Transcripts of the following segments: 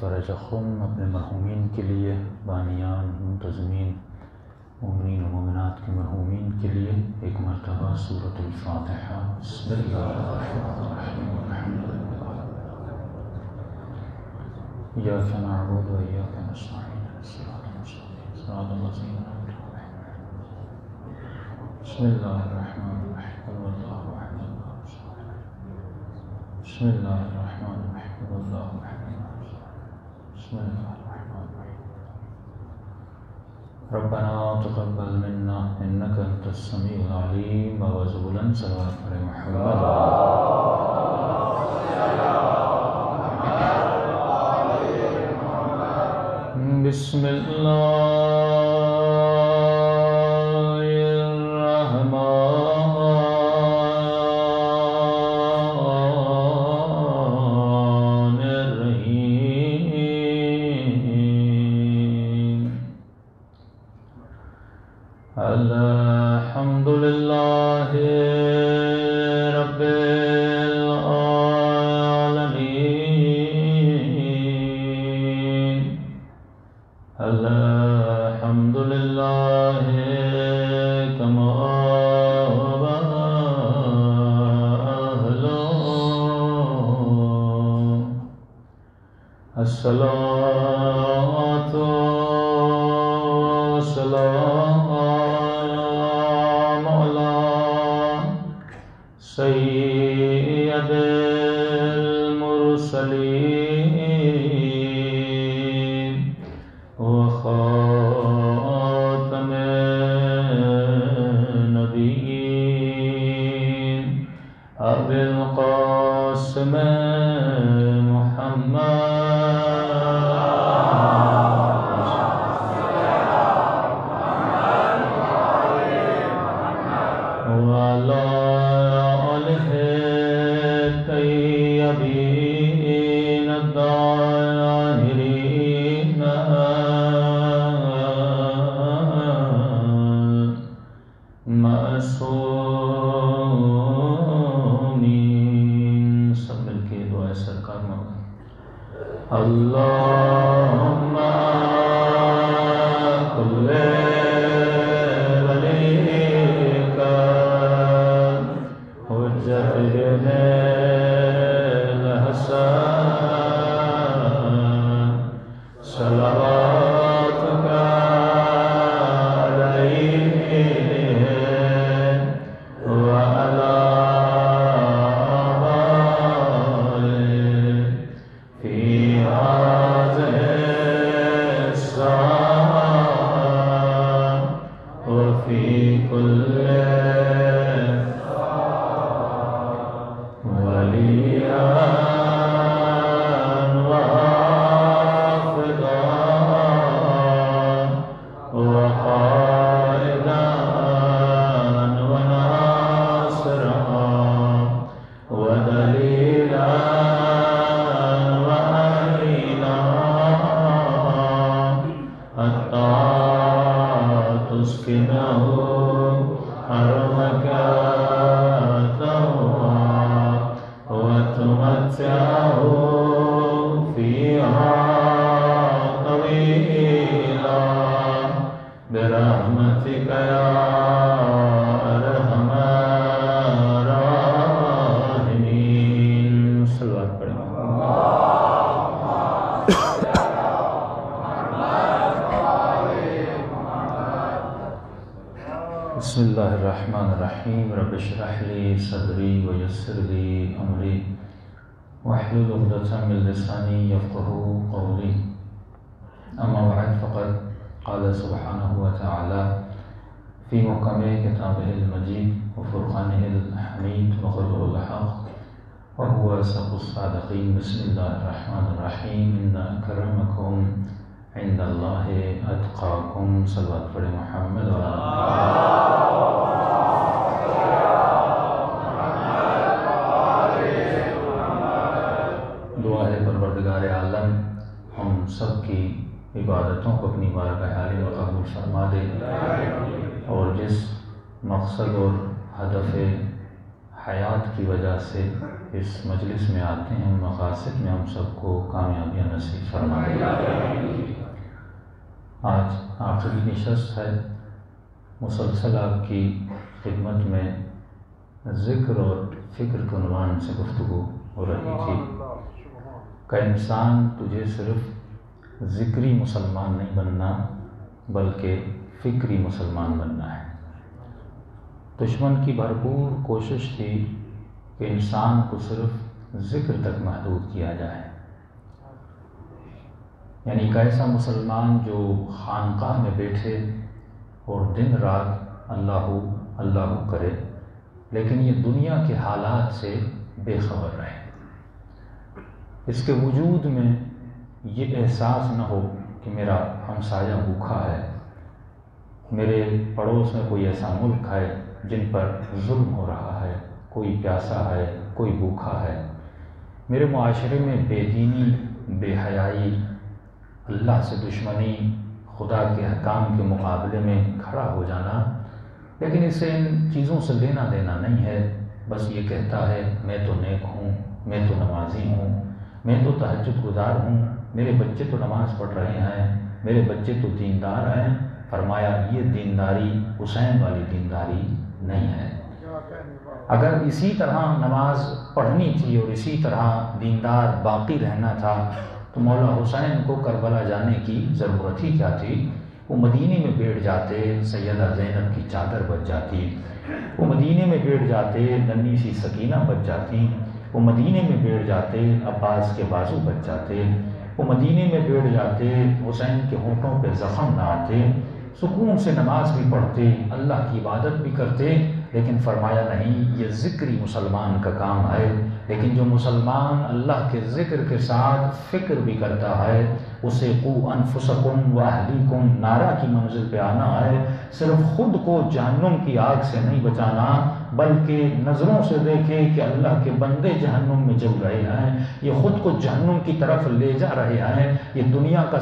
فرجهم اپنے مرحومین کے لیے، بانیان، منتظمین، مومنین و مومنات کے مرحومین کے لیے ایک مرتبہ سورۃ الفاتحہ۔ بسم اللہ الرحمن الرحیم الحمد للہ ایاک نعبد و ایاک نستعین صراط المستقیم صراط الذین انعمت علیہم۔ بسم اللہ الرحمن الرحیم قل اللہ احد اللہ الصمد۔ بسم اللہ الرحمن الرحیم قل اللہ احد۔ بسم اللہ الرحمن الرحیم ربنا تقبل منا انك انت السمیع العلیم وزولا صلوات علی محمد بسم اللہ الحمد للہ رب العالمین الحمد للہ کما الصلاۃ والسلام سید المرسلین وخاتم النبیین ابی القاسم محمد وعلى آله الطيبين الطاهرين معصومين۔ سب مل کے دعائیں سرکار مانگا۔ اللهم كل برحمتك يا ارحم الراحمين۔ صلوات پڑھیں۔ بسم اللہ الرحمن الرحیم رب اشرح لی صدری ویسر لی امری واحلل عقدۃ من لسانی یفقهوا قولی۔ اما بعد فقد قال سبحانه وتعالى في محكم كتابه المجيد وفرقانه الحميد وقوله الحق وهو أصدق الصادقين. بسم الله الرحمن الرحيم. إن أكرمكم عند الله أتقاكم. صلوات پر محمد دعا ہے پروردگار عالم ہم سب کی عبادتوں کو اپنی بارگاہ عالی میں قبول فرما دے، اور جس مقصد اور ہدف حیات کی وجہ سے اس مجلس میں آتے ہیں، ان مقاصد میں ہم سب کو کامیابیاں نصیب فرما دے۔ آج آخری نشست ہے، مسلسل آپ کی خدمت میں ذکر اور فکر کے عنوان سے گفتگو ہو رہی تھی کہ انسان تجھے صرف ذکری مسلمان نہیں بننا بلکہ فکری مسلمان بننا ہے۔ دشمن کی بھرپور کوشش تھی کہ انسان کو صرف ذکر تک محدود کیا جائے، یعنی ایک ایسا مسلمان جو خانقاہ میں بیٹھے اور دن رات اللہ اللہ کرے، لیکن یہ دنیا کے حالات سے بے خبر رہے، اس کے وجود میں یہ احساس نہ ہو کہ میرا ہمسایہ بھوکا ہے، میرے پڑوس میں کوئی ایسا ملک ہے جن پر ظلم ہو رہا ہے، کوئی پیاسا ہے، کوئی بھوکا ہے، میرے معاشرے میں بے دینی، بے حیائی، اللہ سے دشمنی، خدا کے احکام کے مقابلے میں کھڑا ہو جانا، لیکن اسے ان چیزوں سے لینا دینا نہیں ہے، بس یہ کہتا ہے میں تو نیک ہوں، میں تو نمازی ہوں، میں تو تہجد گزار ہوں، میرے بچے تو نماز پڑھ رہے ہیں، میرے بچے تو دیندار ہیں۔ فرمایا یہ دینداری حسین والی دینداری نہیں ہے۔ اگر اسی طرح نماز پڑھنی تھی اور اسی طرح دیندار باقی رہنا تھا تو مولا حسین کو کربلا جانے کی ضرورت ہی کیا تھی؟ وہ مدینے میں بیٹھ جاتے، سیدہ زینب کی چادر بچ جاتی، وہ مدینے میں بیٹھ جاتے، ننھی سی سکینہ بچ جاتی، وہ مدینے میں بیٹھ جاتے، عباس کے بازو بچ جاتے، وہ مدینے میں بیٹھ جاتے، حسین کے ہونٹوں پہ زخم نہ آتے، سکون سے نماز بھی پڑھتے، اللہ کی عبادت بھی کرتے، لیکن فرمایا نہیں یہ ذکری مسلمان کا کام ہے۔ لیکن جو مسلمان اللہ کے ذکر کے ساتھ فکر بھی کرتا ہے، اسے قو انفسکم و اہلیکم نعرہ کی منزل پہ آنا ہے، صرف خود کو جہنم کی آگ سے نہیں بچانا بلکہ نظروں سے دیکھے کہ اللہ کے بندے جہنم میں جل رہے ہیں، یہ خود کو جہنم کی طرف لے جا رہے ہیں۔ یہ دنیا کا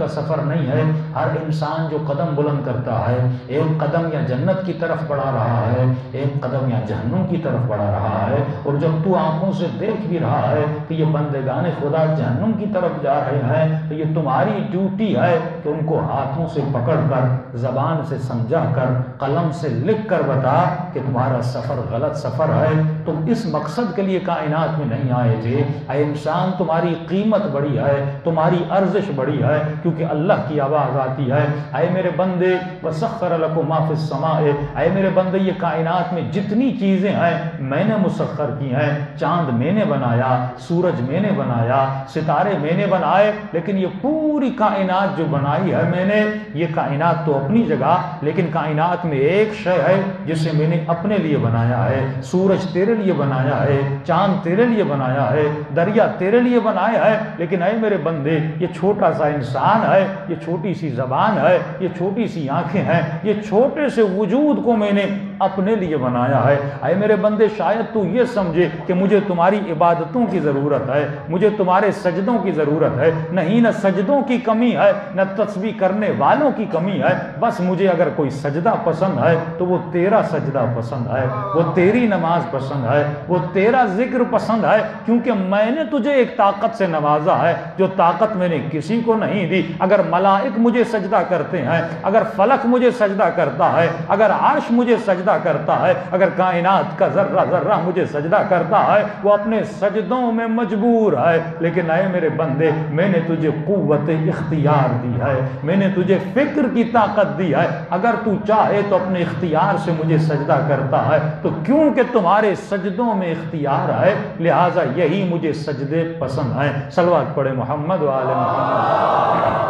سفر نہیں ہے۔ ہر انسان جو قدم بلند کرتا ہے، ایک قدم یا جنت کی طرف بڑھا رہا ہے، ایک قدم یا جہنم کی طرف بڑھا رہا ہے، اور جب تو آنکھوں سے دیکھ بھی رہا ہے کہ یہ بندگان خدا جہنم کی طرف جا رہے ہیں تو یہ تمہاری ڈیوٹی ہے کہ ان کو ہاتھوں سے پکڑ کر، زبان سے سمجھا کر، قلم سے لکھ کر بتا کہ تمہارا سفر غلط سفر ہے، تم اس مقصد کے لیے کائنات میں نہیں آئے تھے۔ اے انسان تمہاری قیمت بڑی ہے، تمہاری ارزش بڑی ہے، کیونکہ اللہ کی آواز آتی ہے اے میرے بندے وسخر لکم ما فی السماء، اے میرے بندے یہ کائنات میں جتنی چیزیں ہیں میں نے مسخر کی ہیں، چاند میں نے بنایا، سورج میں نے بنایا، ستارے میں نے بنائے، لیکن یہ پوری کائنات جو بنائی ہے میں نے، یہ کائنات تو اپنی جگہ، لیکن کائنات میں ایک شے ہے جسے میں نے اپنے لیے بنایا ہے، سورج تیرے لیے بنایا ہے، چاند تیرے لیے بنایا ہے، دریا تیرے لیے بنایا ہے، لیکن اے میرے بندے یہ چھوٹا سا انسان ہے، یہ چھوٹی سی زبان ہے، یہ چھوٹی سی آنکھیں ہیں، یہ چھوٹے سے وجود کو میں نے اپنے لیے بنایا ہے۔ اے میرے بندے شاید تو یہ سمجھے کہ مجھے تمہاری عبادتوں کی ضرورت ہے، مجھے تمہارے سجدوں کی ضرورت ہے، نہیں، نہ سجدوں کی کمی ہے، نہ تسبیح کرنے والوں کی کمی ہے، بس مجھے اگر کوئی سجدہ پسند ہے تو وہ تیرا سجدہ پسند ہے، وہ تیری نماز پسند ہے، وہ تیرا ذکر پسند ہے، کیونکہ میں نے تجھے ایک طاقت سے نوازا ہے جو طاقت میں نے کسی کو نہیں دی۔ اگر ملائک مجھے سجدہ کرتے ہیں، اگر فلک مجھے سجدہ کرتا ہے، اگر عرش مجھے سجدہ کرتا ہے، اگر کائنات کا ذرہ ذرہ مجھے سجدہ کرتا ہے، وہ اپنے سجدوں میں مجبور ہے، لیکن اے میرے بندے میں نے تجھے قوت اختیار دی ہے، میں نے تجھے فکر کی طاقت دی ہے، اگر تو چاہے تو اپنے اختیار سے مجھے سجدہ کرتا ہے، تو کیونکہ تمہارے سجدوں میں اختیار ہے لہٰذا یہی مجھے سجدے پسند ہیں۔ صلوات پڑھے محمد و آل محمد۔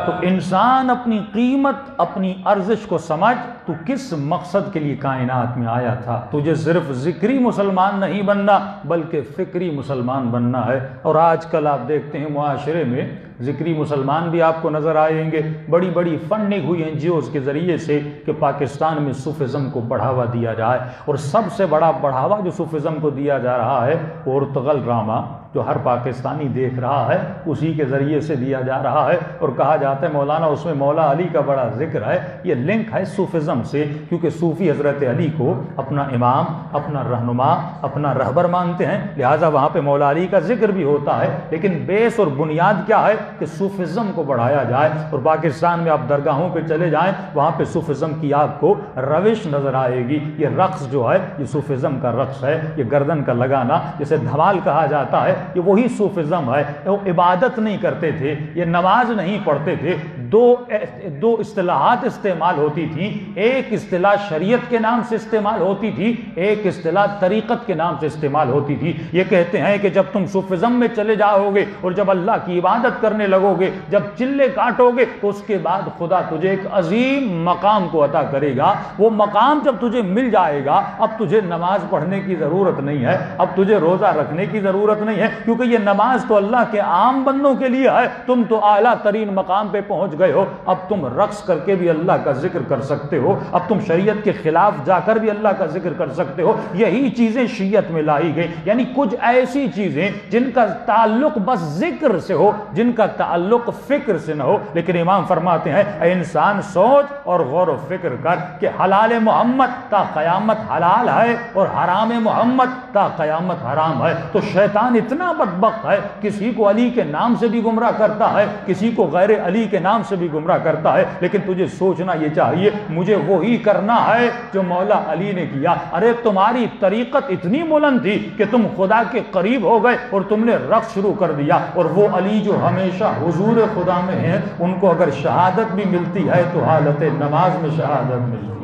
تو انسان اپنی قیمت، اپنی ارزش کو سمجھ، تو کس مقصد کے لیے کائنات میں آیا تھا۔ تجھے صرف ذکری مسلمان نہیں بننا بلکہ فکری مسلمان بننا ہے۔ اور آج کل آپ دیکھتے ہیں معاشرے میں ذکری مسلمان بھی آپ کو نظر آئیں گے، بڑی بڑی فنڈنگ ہوئی NGOs کے ذریعے سے کہ پاکستان میں صوفیزم کو بڑھاوا دیا جائے، اور سب سے بڑا بڑھاوا جو صوفیزم کو دیا جا رہا ہے وہ ارطغرل ڈرامہ جو ہر پاکستانی دیکھ رہا ہے اسی کے ذریعے سے دیا جا رہا ہے، اور کہا جاتا ہے مولانا اس میں مولا علی کا بڑا ذکر ہے۔ یہ لنک ہے صوفیزم سے، کیونکہ صوفی حضرت علی کو اپنا امام، اپنا رہنما، اپنا رہبر مانتے ہیں، لہٰذا وہاں پہ مولا علی کا ذکر بھی ہوتا ہے، لیکن بیس اور بنیاد کیا ہے کہ صوفیزم کو بڑھایا جائے۔ اور پاکستان میں آپ درگاہوں پہ چلے جائیں، وہاں پہ صوفیزم کی آپ کو روش نظر آئے گی۔ یہ رقص جو ہے یہ صوفیزم کا رقص ہے، یہ گردن کا لگانا جسے دھمال کہا جاتا ہے، یہ وہی صوفیزم ہے۔ وہ عبادت نہیں کرتے تھے، یہ نماز نہیں پڑھتے تھے۔ دو اصطلاحات استعمال ہوتی تھیں، ایک اصطلاح شریعت کے نام سے استعمال ہوتی تھی، ایک اصطلاح طریقت کے نام سے استعمال ہوتی تھی۔ یہ کہتے ہیں کہ جب تم صوفیزم میں چلے جاؤ گے اور جب اللہ کی عبادت کرنے لگو گے، جب چلے کاٹو گے، تو اس کے بعد خدا تجھے ایک عظیم مقام کو عطا کرے گا۔ وہ مقام جب تجھے مل جائے گا، اب تجھے نماز پڑھنے کی ضرورت نہیں ہے، اب تجھے روزہ رکھنے کی ضرورت نہیں ہے، کیونکہ یہ نماز تو اللہ کے عام بندوں کے لیے ہے۔ تم تو اعلیٰ ترین مقام پہ پہنچ گئے ہو، اب تم رقص کر کے بھی اللہ کا ذکر کر سکتے ہو، اب تم شریعت کے خلاف جا کر بھی اللہ کا ذکر کر سکتے ہو۔ یہی چیزیں شیعت میں لائی گئی، یعنی کچھ ایسی چیزیں جن کا تعلق بس ذکر سے ہو، جن کا تعلق فکر سے نہ ہو۔ لیکن امام فرماتے ہیں اے انسان سوچ اور غور و فکر کر کہ حلال محمد تا قیامت حلال ہے اور حرام محمد تا قیامت حرام ہے۔ تو شیطان اتنا بدبخت ہے، کسی کو علی کے نام سے بھی گمراہ کرتا ہے، کسی کو غیر علی کے نام سے بھی گمراہ کرتا ہے، لیکن تجھے سوچنا یہ چاہیے مجھے وہی کرنا ہے جو مولا علی نے کیا۔ ارے تمہاری طریقت اتنی بلند تھی کہ تم خدا کے قریب ہو گئے اور تم نے رقص شروع کر دیا، اور وہ علی جو ہمیشہ حضور خدا میں ہیں، ان کو اگر شہادت بھی ملتی ہے تو حالت نماز میں شہادت ملتی ہے۔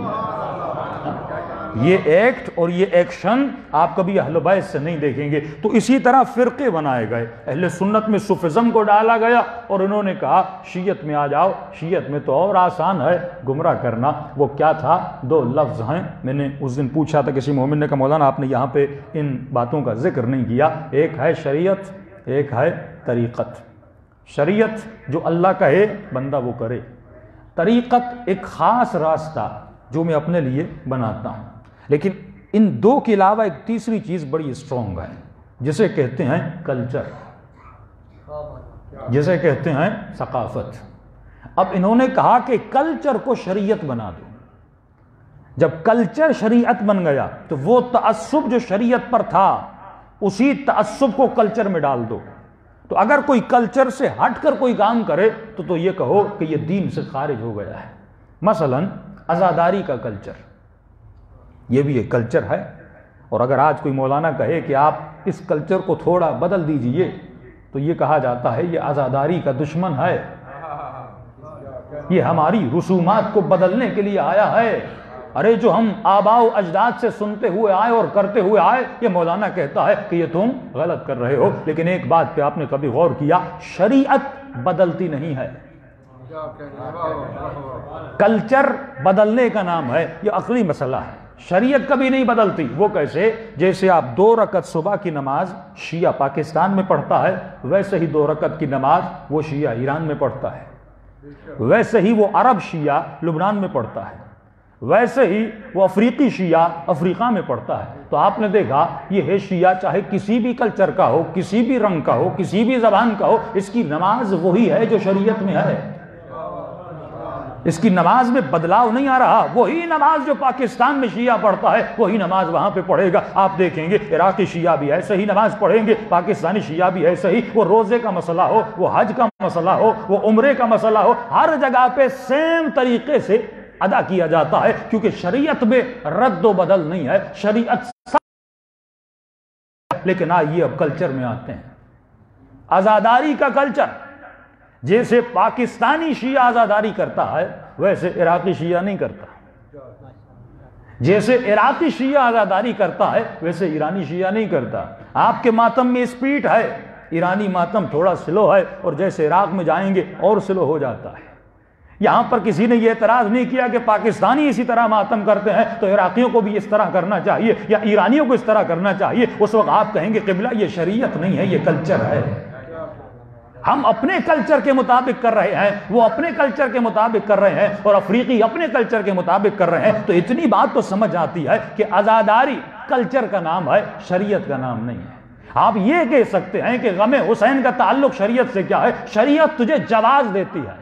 یہ ایکٹ اور یہ ایکشن آپ کبھی اہل بیت سے نہیں دیکھیں گے۔ تو اسی طرح فرقے بنائے گئے، اہل سنت میں صوفیزم کو ڈالا گیا، اور انہوں نے کہا شیعت میں آ جاؤ، شیعت میں تو اور آسان ہے گمراہ کرنا۔ وہ کیا تھا؟ دو لفظ ہیں، میں نے اس دن پوچھا تھا کسی مومن نے کہا مولانا آپ نے یہاں پہ ان باتوں کا ذکر نہیں کیا، ایک ہے شریعت، ایک ہے طریقت۔ شریعت جو اللہ کہے بندہ وہ کرے، طریقت ایک خاص راستہ جو میں اپنے لیے بناتا ہوں۔ لیکن ان دو کے علاوہ ایک تیسری چیز بڑی اسٹرانگ ہے، جسے کہتے ہیں کلچر، جسے کہتے ہیں ثقافت۔ اب انہوں نے کہا کہ کلچر کو شریعت بنا دو۔ جب کلچر شریعت بن گیا تو وہ تعصب جو شریعت پر تھا اسی تعصب کو کلچر میں ڈال دو۔ تو اگر کوئی کلچر سے ہٹ کر کوئی کام کرے تو یہ کہو کہ یہ دین سے خارج ہو گیا ہے۔ مثلا عزاداری کا کلچر، یہ بھی ایک کلچر ہے، اور اگر آج کوئی مولانا کہے کہ آپ اس کلچر کو تھوڑا بدل دیجئے تو یہ کہا جاتا ہے یہ عزاداری کا دشمن ہے، یہ ہماری رسومات کو بدلنے کے لیے آیا ہے۔ ارے جو ہم آباء و اجداد سے سنتے ہوئے آئے اور کرتے ہوئے آئے، یہ مولانا کہتا ہے کہ یہ تم غلط کر رہے ہو۔ لیکن ایک بات پہ آپ نے کبھی غور کیا؟ شریعت بدلتی نہیں ہے، کلچر بدلنے کا نام ہے، یہ عقلی مسئلہ ہے۔ شریعت کبھی نہیں بدلتی۔ وہ کیسے؟ جیسے آپ 2 رکعت صبح کی نماز شیعہ پاکستان میں پڑھتا ہے، ویسے ہی 2 رکعت کی نماز وہ شیعہ ایران میں پڑھتا ہے، ویسے ہی وہ عرب شیعہ لبنان میں پڑھتا ہے، ویسے ہی وہ افریقی شیعہ افریقہ میں پڑھتا ہے۔ تو آپ نے دیکھا یہ ہے شیعہ چاہے کسی بھی کلچر کا ہو، کسی بھی رنگ کا ہو، کسی بھی زبان کا ہو، اس کی نماز وہی ہے جو شریعت میں ہے، اس کی نماز میں بدلاؤ نہیں آ رہا۔ وہی نماز جو پاکستان میں شیعہ پڑھتا ہے وہی نماز وہاں پہ پڑھے گا۔ آپ دیکھیں گے عراقی شیعہ بھی ایسے ہی نماز پڑھیں گے، پاکستانی شیعہ بھی ایسے ہی، وہ روزے کا مسئلہ ہو، وہ حج کا مسئلہ ہو، وہ عمرے کا مسئلہ ہو، ہر جگہ پہ سیم طریقے سے ادا کیا جاتا ہے، کیونکہ شریعت میں رد و بدل نہیں ہے، شریعت لیکن آئیے اب کلچر میں آتے ہیں۔ عزاداری کا کلچر، جیسے پاکستانی شیعہ عزاداری کرتا ہے ویسے عراقی شیعہ نہیں کرتا، جیسے عراقی شیعہ عزاداری کرتا ہے ویسے ایرانی شیعہ نہیں کرتا۔ آپ کے ماتم میں سپیڈ ہے، ایرانی ماتم تھوڑا سلو ہے، اور جیسے عراق میں جائیں گے اور سلو ہو جاتا ہے۔ یہاں پر کسی نے یہ اعتراض نہیں کیا کہ پاکستانی اسی طرح ماتم کرتے ہیں تو عراقیوں کو بھی اس طرح کرنا چاہیے یا ایرانیوں کو اس طرح کرنا چاہیے. اس وقت آپ کہیں گے قبلہ یہ شریعت نہیں ہے، یہ کلچر ہے. ہم اپنے کلچر کے مطابق کر رہے ہیں، وہ اپنے کلچر کے مطابق کر رہے ہیں، اور افریقی اپنے کلچر کے مطابق کر رہے ہیں. تو اتنی بات تو سمجھ آتی ہے کہ عزاداری کلچر کا نام ہے، شریعت کا نام نہیں ہے. آپ یہ کہہ سکتے ہیں کہ غم حسین کا تعلق شریعت سے کیا ہے؟ شریعت تجھے جواز دیتی ہے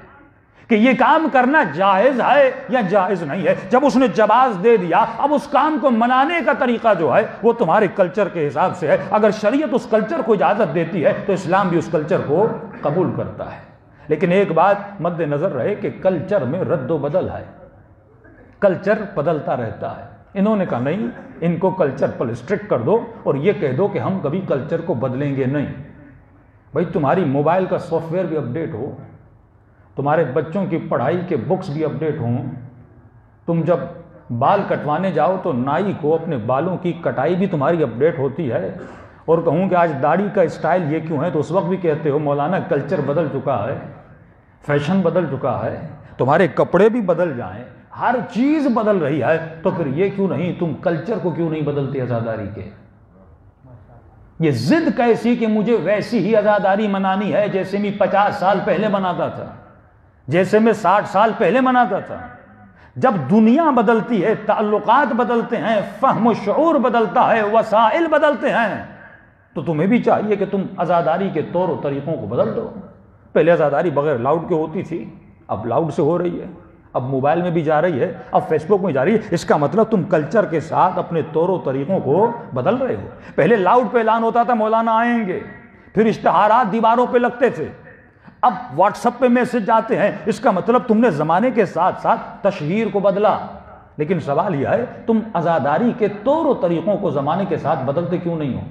کہ یہ کام کرنا جائز ہے یا جائز نہیں ہے. جب اس نے جواز دے دیا، اب اس کام کو منانے کا طریقہ جو ہے وہ تمہارے کلچر کے حساب سے ہے. اگر شریعت اس کلچر کو اجازت دیتی ہے تو اسلام بھی اس کلچر کو قبول کرتا ہے. لیکن ایک بات مد نظر رہے کہ کلچر میں رد و بدل ہے، کلچر بدلتا رہتا ہے. انہوں نے کہا نہیں، ان کو کلچر پر اسٹرکٹ کر دو اور یہ کہہ دو کہ ہم کبھی کلچر کو بدلیں گے نہیں. بھائی تمہاری موبائل کا سافٹ ویئر بھی اپڈیٹ ہو، تمہارے بچوں کی پڑھائی کے بکس بھی اپڈیٹ ہوں. تم جب بال کٹوانے جاؤ تو نائی کو اپنے بالوں کی کٹائی بھی تمہاری اپڈیٹ ہوتی ہے. اور کہوں کہ آج داڑھی کا اسٹائل یہ کیوں ہے تو اس وقت بھی کہتے ہو مولانا کلچر بدل چکا ہے، فیشن بدل چکا ہے. تمہارے کپڑے بھی بدل جائیں، ہر چیز بدل رہی ہے، تو پھر یہ کیوں نہیں تم کلچر کو کیوں نہیں بدلتے عزاداری کے؟ یہ ضد کیسی کہ مجھے ویسی ہی عزاداری منانی ہے جیسے میں 50 سال پہلے مناتا تھا، جیسے میں 60 سال پہلے مناتا تھا. جب دنیا بدلتی ہے، تعلقات بدلتے ہیں، فہم و شعور بدلتا ہے، وسائل بدلتے ہیں، تو تمہیں بھی چاہیے کہ تم عزاداری کے طور و طریقوں کو بدل دو. پہلے عزاداری بغیر لاؤڈ کے ہوتی تھی، اب لاؤڈ سے ہو رہی ہے، اب موبائل میں بھی جا رہی ہے، اب فیس بک میں جا رہی ہے. اس کا مطلب تم کلچر کے ساتھ اپنے طور و طریقوں کو بدل رہے ہو. پہلے لاؤڈ پہ اعلان ہوتا تھا مولانا آئیں گے، پھر اشتہارات دیواروں پہ لگتے تھے، اب واٹس ایپ پہ میسج جاتے ہیں. اس کا مطلب تم نے زمانے کے ساتھ ساتھ تشہیر کو بدلا. لیکن سوال یہ ہے تم عزاداری کے طور و طریقوں کو زمانے کے ساتھ بدلتے کیوں نہیں ہو؟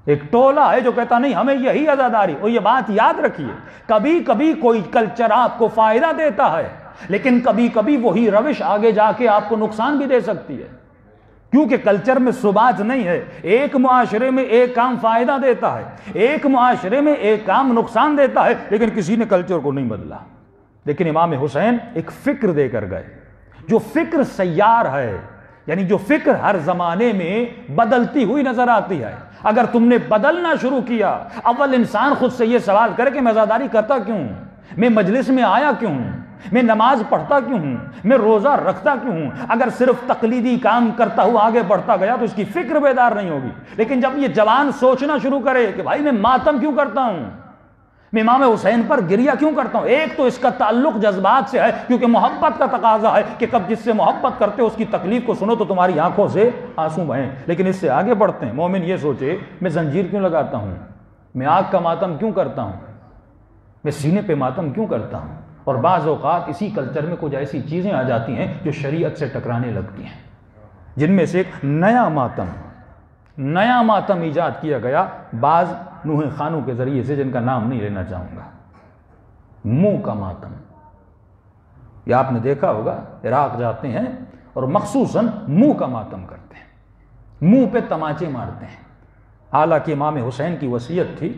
ایک ٹولہ ہے جو کہتا نہیں ہمیں یہی عزاداری. اور یہ بات یاد رکھیے، کبھی کبھی کوئی کلچر آپ کو فائدہ دیتا ہے، لیکن کبھی کبھی وہی روش آگے جا کے آپ کو نقصان بھی دے سکتی ہے، کیونکہ کلچر میں ثبات نہیں ہے. ایک معاشرے میں ایک کام فائدہ دیتا ہے، ایک معاشرے میں ایک کام نقصان دیتا ہے، لیکن کسی نے کلچر کو نہیں بدلا. لیکن امام حسین ایک فکر دے کر گئے، جو فکر سیار ہے، یعنی جو فکر ہر زمانے میں بدلتی ہوئی نظر آتی ہے. اگر تم نے بدلنا شروع کیا، اول انسان خود سے یہ سوال کرے کہ میں عزاداری کرتا کیوں ہوں، میں مجلس میں آیا کیوں ہوں، میں نماز پڑھتا کیوں ہوں، میں روزہ رکھتا کیوں ہوں. اگر صرف تقلیدی کام کرتا ہوا آگے بڑھتا گیا تو اس کی فکر بیدار نہیں ہوگی. لیکن جب یہ جوان سوچنا شروع کرے کہ بھائی میں ماتم کیوں کرتا ہوں، میں امام حسین پر گریہ کیوں کرتا ہوں، ایک تو اس کا تعلق جذبات سے ہے، کیونکہ محبت کا تقاضا ہے کہ کب جس سے محبت کرتے ہو اس کی تکلیف کو سنو تو تمہاری آنکھوں سے آنسو بہیں. لیکن اس سے آگے بڑھتے ہیں، مومن یہ سوچے میں زنجیر کیوں لگاتا ہوں، میں آگ کا ماتم کیوں کرتا ہوں، میں سینے پہ ماتم کیوں کرتا ہوں. اور بعض اوقات اسی کلچر میں کچھ ایسی چیزیں آ جاتی ہیں جو شریعت سے ٹکرانے لگتی ہیں، جن میں سے ایک نیا ماتم ایجاد کیا گیا بعض نوح خانوں کے ذریعے سے، جن کا نام نہیں لینا چاہوں گا. منہ کا ماتم. یہ آپ نے دیکھا ہوگا، عراق جاتے ہیں اور مخصوصاً منہ کا ماتم کرتے ہیں، منہ پہ تماچے مارتے ہیں. حالانکہ امام حسین کی وصیت تھی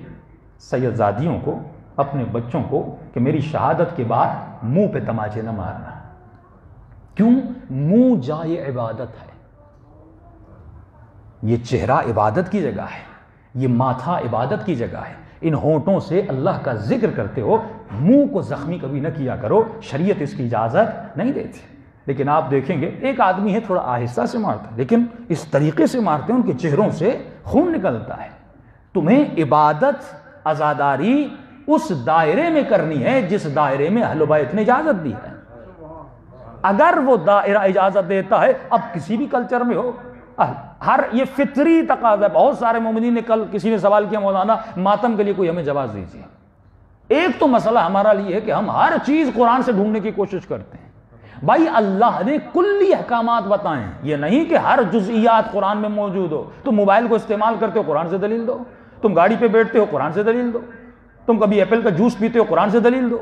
سید زادیوں کو، اپنے بچوں کو، کہ میری شہادت کے بعد منہ پہ تماچے نہ مارنا. کیوں؟ منہ جائے عبادت ہے، یہ چہرہ عبادت کی جگہ ہے، یہ ماتھا عبادت کی جگہ ہے. ان ہونٹوں سے اللہ کا ذکر کرتے ہو، منہ کو زخمی کبھی نہ کیا کرو، شریعت اس کی اجازت نہیں دیتی. لیکن آپ دیکھیں گے ایک آدمی ہے تھوڑا آہستہ سے مارتا ہے، لیکن اس طریقے سے مارتے ہیں ان کے چہروں سے خون نکلتا ہے. تمہیں عبادت عزاداری اس دائرے میں کرنی ہے جس دائرے میں اہل بیت نے اجازت دی ہے. اگر وہ دائرہ اجازت دیتا ہے، اب کسی بھی کلچر میں ہو، ہر یہ فطری تقاضا ہے. بہت سارے مومنین نے کل کسی نے سوال کیا مولانا ماتم کے لیے کوئی ہمیں جواز دیجیے. ایک تو مسئلہ ہمارا لیے ہے کہ ہم ہر چیز قرآن سے ڈھونڈنے کی کوشش کرتے ہیں. بھائی اللہ نے کلی احکامات بتائیں، یہ نہیں کہ ہر جزئیات قرآن میں موجود ہو. تم موبائل کو استعمال کرتے ہو، قرآن سے دلیل دو. تم گاڑی پہ بیٹھتے ہو، قرآن سے دلیل دو. تم کبھی ایپل کا جوس پیتے ہو، قرآن سے دلیل دو.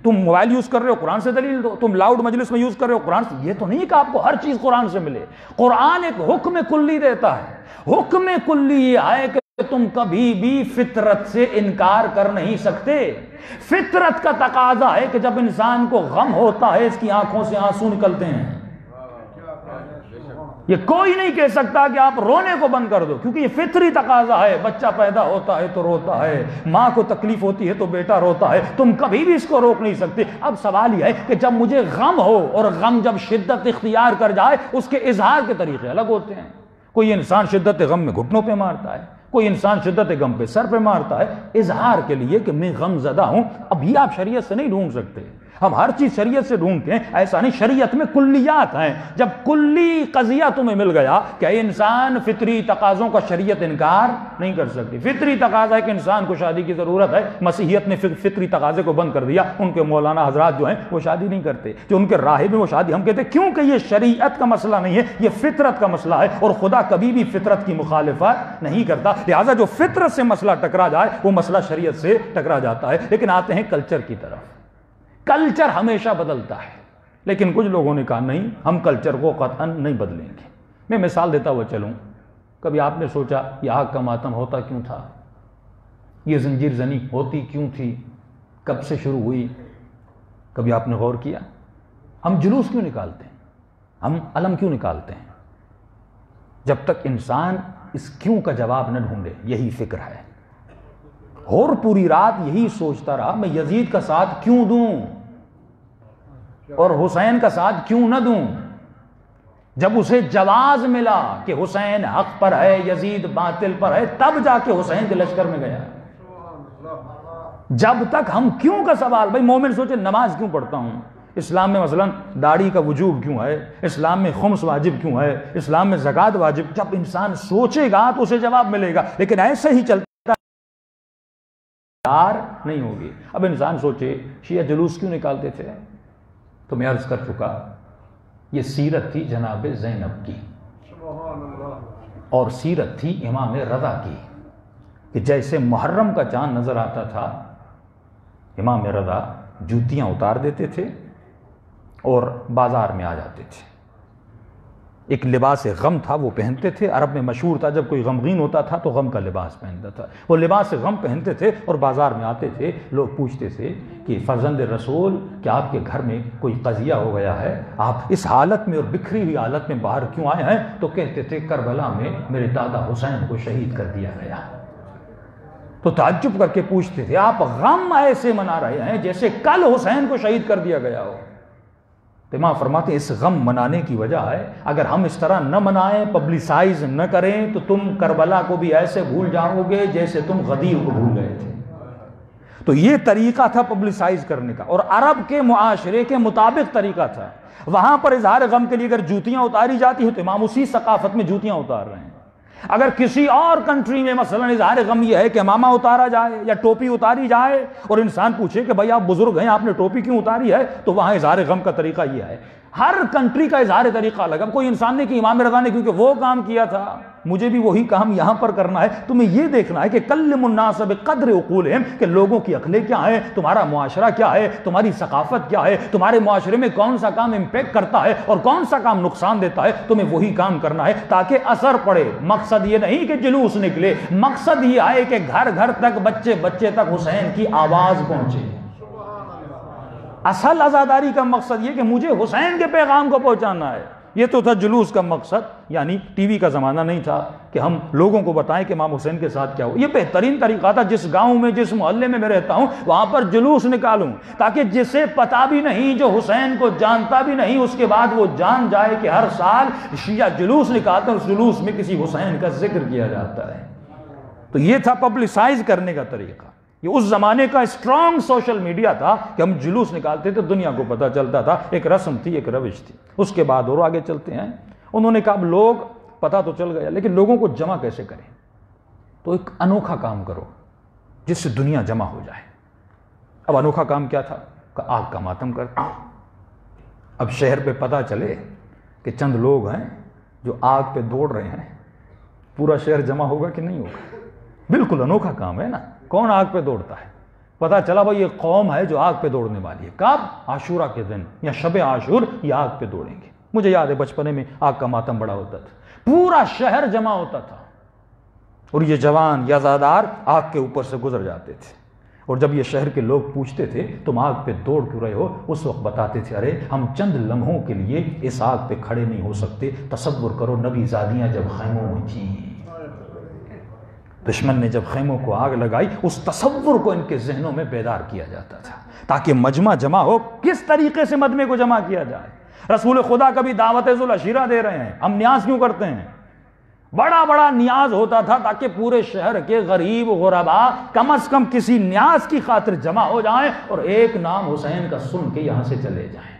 تم موبائل یوز کر رہے ہو، قرآن سے دلیل دو. تم لاؤڈ مجلس میں یوز کر رہے ہو، قرآن سے. یہ تو نہیں کہ آپ کو ہر چیز قرآن سے ملے. قرآن ایک حکم کلی دیتا ہے. حکم کلی یہ ہے کہ تم کبھی بھی فطرت سے انکار کر نہیں سکتے. فطرت کا تقاضا ہے کہ جب انسان کو غم ہوتا ہے اس کی آنکھوں سے آنسو نکلتے ہیں. یہ کوئی نہیں کہہ سکتا کہ آپ رونے کو بند کر دو، کیونکہ یہ فطری تقاضا ہے. بچہ پیدا ہوتا ہے تو روتا ہے، ماں کو تکلیف ہوتی ہے تو بیٹا روتا ہے. تم کبھی بھی اس کو روک نہیں سکتے. اب سوال یہ ہے کہ جب مجھے غم ہو، اور غم جب شدت اختیار کر جائے، اس کے اظہار کے طریقے الگ ہوتے ہیں. کوئی انسان شدت غم میں گھٹنوں پہ مارتا ہے، کوئی انسان شدت غم پہ سر پہ مارتا ہے، اظہار کے لیے کہ میں غم زدہ ہوں. اب یہ آپ شریعت سے نہیں ڈھونڈ سکتے. ہم ہر چیز شریعت سے ڈھونڈتے ہیں، ایسا نہیں. شریعت میں کلیات ہیں. جب کلی قضیہ تمہیں مل گیا کہ انسان فطری تقاضوں کا شریعت انکار نہیں کر سکتی. فطری تقاضا ہے کہ انسان کو شادی کی ضرورت ہے. مسیحیت نے فطری تقاضے کو بند کر دیا. ان کے مولانا حضرات جو ہیں وہ شادی نہیں کرتے، جو ان کے راہب ہیں وہ شادی. ہم کہتے ہیں کیونکہ یہ شریعت کا مسئلہ نہیں ہے، یہ فطرت کا مسئلہ ہے، اور خدا کبھی بھی فطرت کی مخالفت نہیں کرتا. لہٰذا جو فطرت سے مسئلہ ٹکرا جائے وہ مسئلہ شریعت سے ٹکرا جاتا ہے. لیکن آتے ہیں کلچر کی طرف. کلچر ہمیشہ بدلتا ہے، لیکن کچھ لوگوں نے کہا نہیں، ہم کلچر کو قطعاً نہیں بدلیں گے. میں مثال دیتا ہوا چلوں. کبھی آپ نے سوچا یہ آگ کا ماتم ہوتا کیوں تھا؟ یہ زنجیر زنی ہوتی کیوں تھی؟ کب سے شروع ہوئی؟ کبھی آپ نے غور کیا؟ ہم جلوس کیوں نکالتے ہیں؟ ہم علم کیوں نکالتے ہیں؟ جب تک انسان اس کیوں کا جواب نہ ڈھونڈے. یہی فکر ہے. اور پوری رات یہی سوچتا رہا میں یزید کا ساتھ کیوں دوں اور حسین کا ساتھ کیوں نہ دوں. جب اسے جواز ملا کہ حسین حق پر ہے، یزید باطل پر ہے، تب جا کے حسین کے لشکر میں گیا. جب تک ہم کیوں کا سوال، بھائی مومن سوچے نماز کیوں پڑھتا ہوں، اسلام میں مثلا داڑھی کا وجوب کیوں ہے، اسلام میں خمس واجب کیوں ہے، اسلام میں زکوٰۃ واجب. جب انسان سوچے گا تو اسے جواب ملے گا. لیکن ایسے ہی چلتا نہیں ہوگی. اب انسان سوچے شیعہ جلوس کیوں نکالتے تھے، تو میں عرض کر چکا یہ سیرت تھی جناب زینب کی، اور سیرت تھی امام رضا کی، کہ جیسے محرم کا چاند نظر آتا تھا امام رضا جوتیاں اتار دیتے تھے اور بازار میں آ جاتے تھے. ایک لباس غم تھا وہ پہنتے تھے. عرب میں مشہور تھا جب کوئی غمگین ہوتا تھا تو غم کا لباس پہنتا تھا. وہ لباس غم پہنتے تھے اور بازار میں آتے تھے. لوگ پوچھتے تھے کہ فرزند رسول کیا آپ کے گھر میں کوئی قضیہ ہو گیا ہے، آپ اس حالت میں اور بکھری ہوئی حالت میں باہر کیوں آئے ہیں؟ تو کہتے تھے کربلا میں میرے دادا حسین کو شہید کر دیا گیا. تو تعجب کر کے پوچھتے تھے آپ غم ایسے منا رہے ہیں جیسے کل حسین کو شہید کر دیا گیا ہو. تو امام فرماتے ہیں اس غم منانے کی وجہ ہے اگر ہم اس طرح نہ منائیں، پبلسائز نہ کریں، تو تم کربلا کو بھی ایسے بھول جاؤ گے جیسے تم غدیر کو بھول گئے تھے. تو یہ طریقہ تھا پبلسائز کرنے کا، اور عرب کے معاشرے کے مطابق طریقہ تھا. وہاں پر اظہار غم کے لیے اگر جوتیاں اتاری جاتی ہیں تو امام اسی ثقافت میں جوتیاں اتار رہے ہیں. اگر کسی اور کنٹری میں مثلا اظہار غم یہ ہے کہ امامہ اتارا جائے یا ٹوپی اتاری جائے، اور انسان پوچھے کہ بھائی آپ بزرگ ہیں آپ نے ٹوپی کیوں اتاری ہے، تو وہاں اظہار غم کا طریقہ یہ ہے. ہر کنٹری کا اظہار طریقہ الگ. اب کوئی انسان نے کہ امام رضا نے کیونکہ وہ کام کیا تھا مجھے بھی وہی کام یہاں پر کرنا ہے. تمہیں یہ دیکھنا ہے کہ کلم الناس بقدر عقولہم، کہ لوگوں کی عقلیں کیا ہیں، تمہارا معاشرہ کیا ہے، تمہاری ثقافت کیا ہے، تمہارے معاشرے میں کون سا کام امپیکٹ کرتا ہے اور کون سا کام نقصان دیتا ہے. تمہیں وہی کام کرنا ہے تاکہ اثر پڑے. مقصد یہ نہیں کہ جلوس نکلے، مقصد یہ ہے کہ گھر گھر تک، بچے بچے تک حسین کی آواز پہنچے. اصل عزاداری کا مقصد یہ کہ مجھے حسین کے پیغام کو پہنچانا ہے. یہ تو تھا جلوس کا مقصد. یعنی ٹی وی کا زمانہ نہیں تھا کہ ہم لوگوں کو بتائیں کہ امام حسین کے ساتھ کیا ہو. یہ بہترین طریقہ تھا جس گاؤں میں، جس محلے میں رہتا ہوں وہاں پر جلوس نکالوں، تاکہ جسے پتا بھی نہیں، جو حسین کو جانتا بھی نہیں، اس کے بعد وہ جان جائے کہ ہر سال شیعہ جلوس نکالتے ہیں، اس جلوس میں کسی حسین کا ذکر کیا جاتا ہے. تو یہ تھا پبلسائز کرنے کا طریقہ. یہ اس زمانے کا اسٹرانگ سوشل میڈیا تھا کہ ہم جلوس نکالتے تھے، دنیا کو پتہ چلتا تھا. ایک رسم تھی، ایک روش تھی. اس کے بعد اور آگے چلتے ہیں. انہوں نے کہا اب لوگ پتہ تو چل گیا لیکن لوگوں کو جمع کیسے کریں؟ تو ایک انوکھا کام کرو جس سے دنیا جمع ہو جائے. اب انوکھا کام کیا تھا؟ کہ آگ کا ماتم کرتے. اب شہر پہ پتہ چلے کہ چند لوگ ہیں جو آگ پہ دوڑ رہے ہیں، پورا شہر جمع ہوگا کہ نہیں ہوگا؟ بالکل انوکھا کام ہے نا. کون آگ پہ دوڑتا ہے؟ پتہ چلا بھائی یہ قوم ہے جو آگ پہ دوڑنے والی ہے. کب؟ عاشورہ کے دن یا شب عاشور یہ آگ پہ دوڑیں گے. مجھے یاد ہے بچپنے میں آگ کا ماتم بڑا ہوتا تھا، پورا شہر جمع ہوتا تھا. اور یہ جوان یا زادار آگ کے اوپر سے گزر جاتے تھے، اور جب یہ شہر کے لوگ پوچھتے تھے تم آگ پہ دوڑ کیوں رہے ہو، اس وقت بتاتے تھے ارے ہم چند لمحوں کے لیے اس آگ پہ کھڑے نہیں ہو سکتے، تصور کرو نبی زادیاں جب خیموں میں تھیں، دشمن نے جب خیموں کو آگ لگائی اس تصور کو ان کے ذہنوں میں بیدار کیا جاتا تھا تاکہ مجمع جمع ہو، کس طریقے سے مجمع کو جمع کیا جائے۔ رسول خدا کبھی دعوت ذوالعشیرہ دے رہے ہیں، ہم نیاز کیوں کرتے ہیں؟ بڑا بڑا نیاز ہوتا تھا تاکہ پورے شہر کے غریب غربا کم از کم کسی نیاز کی خاطر جمع ہو جائیں اور ایک نام حسین کا سن کے یہاں سے چلے جائیں۔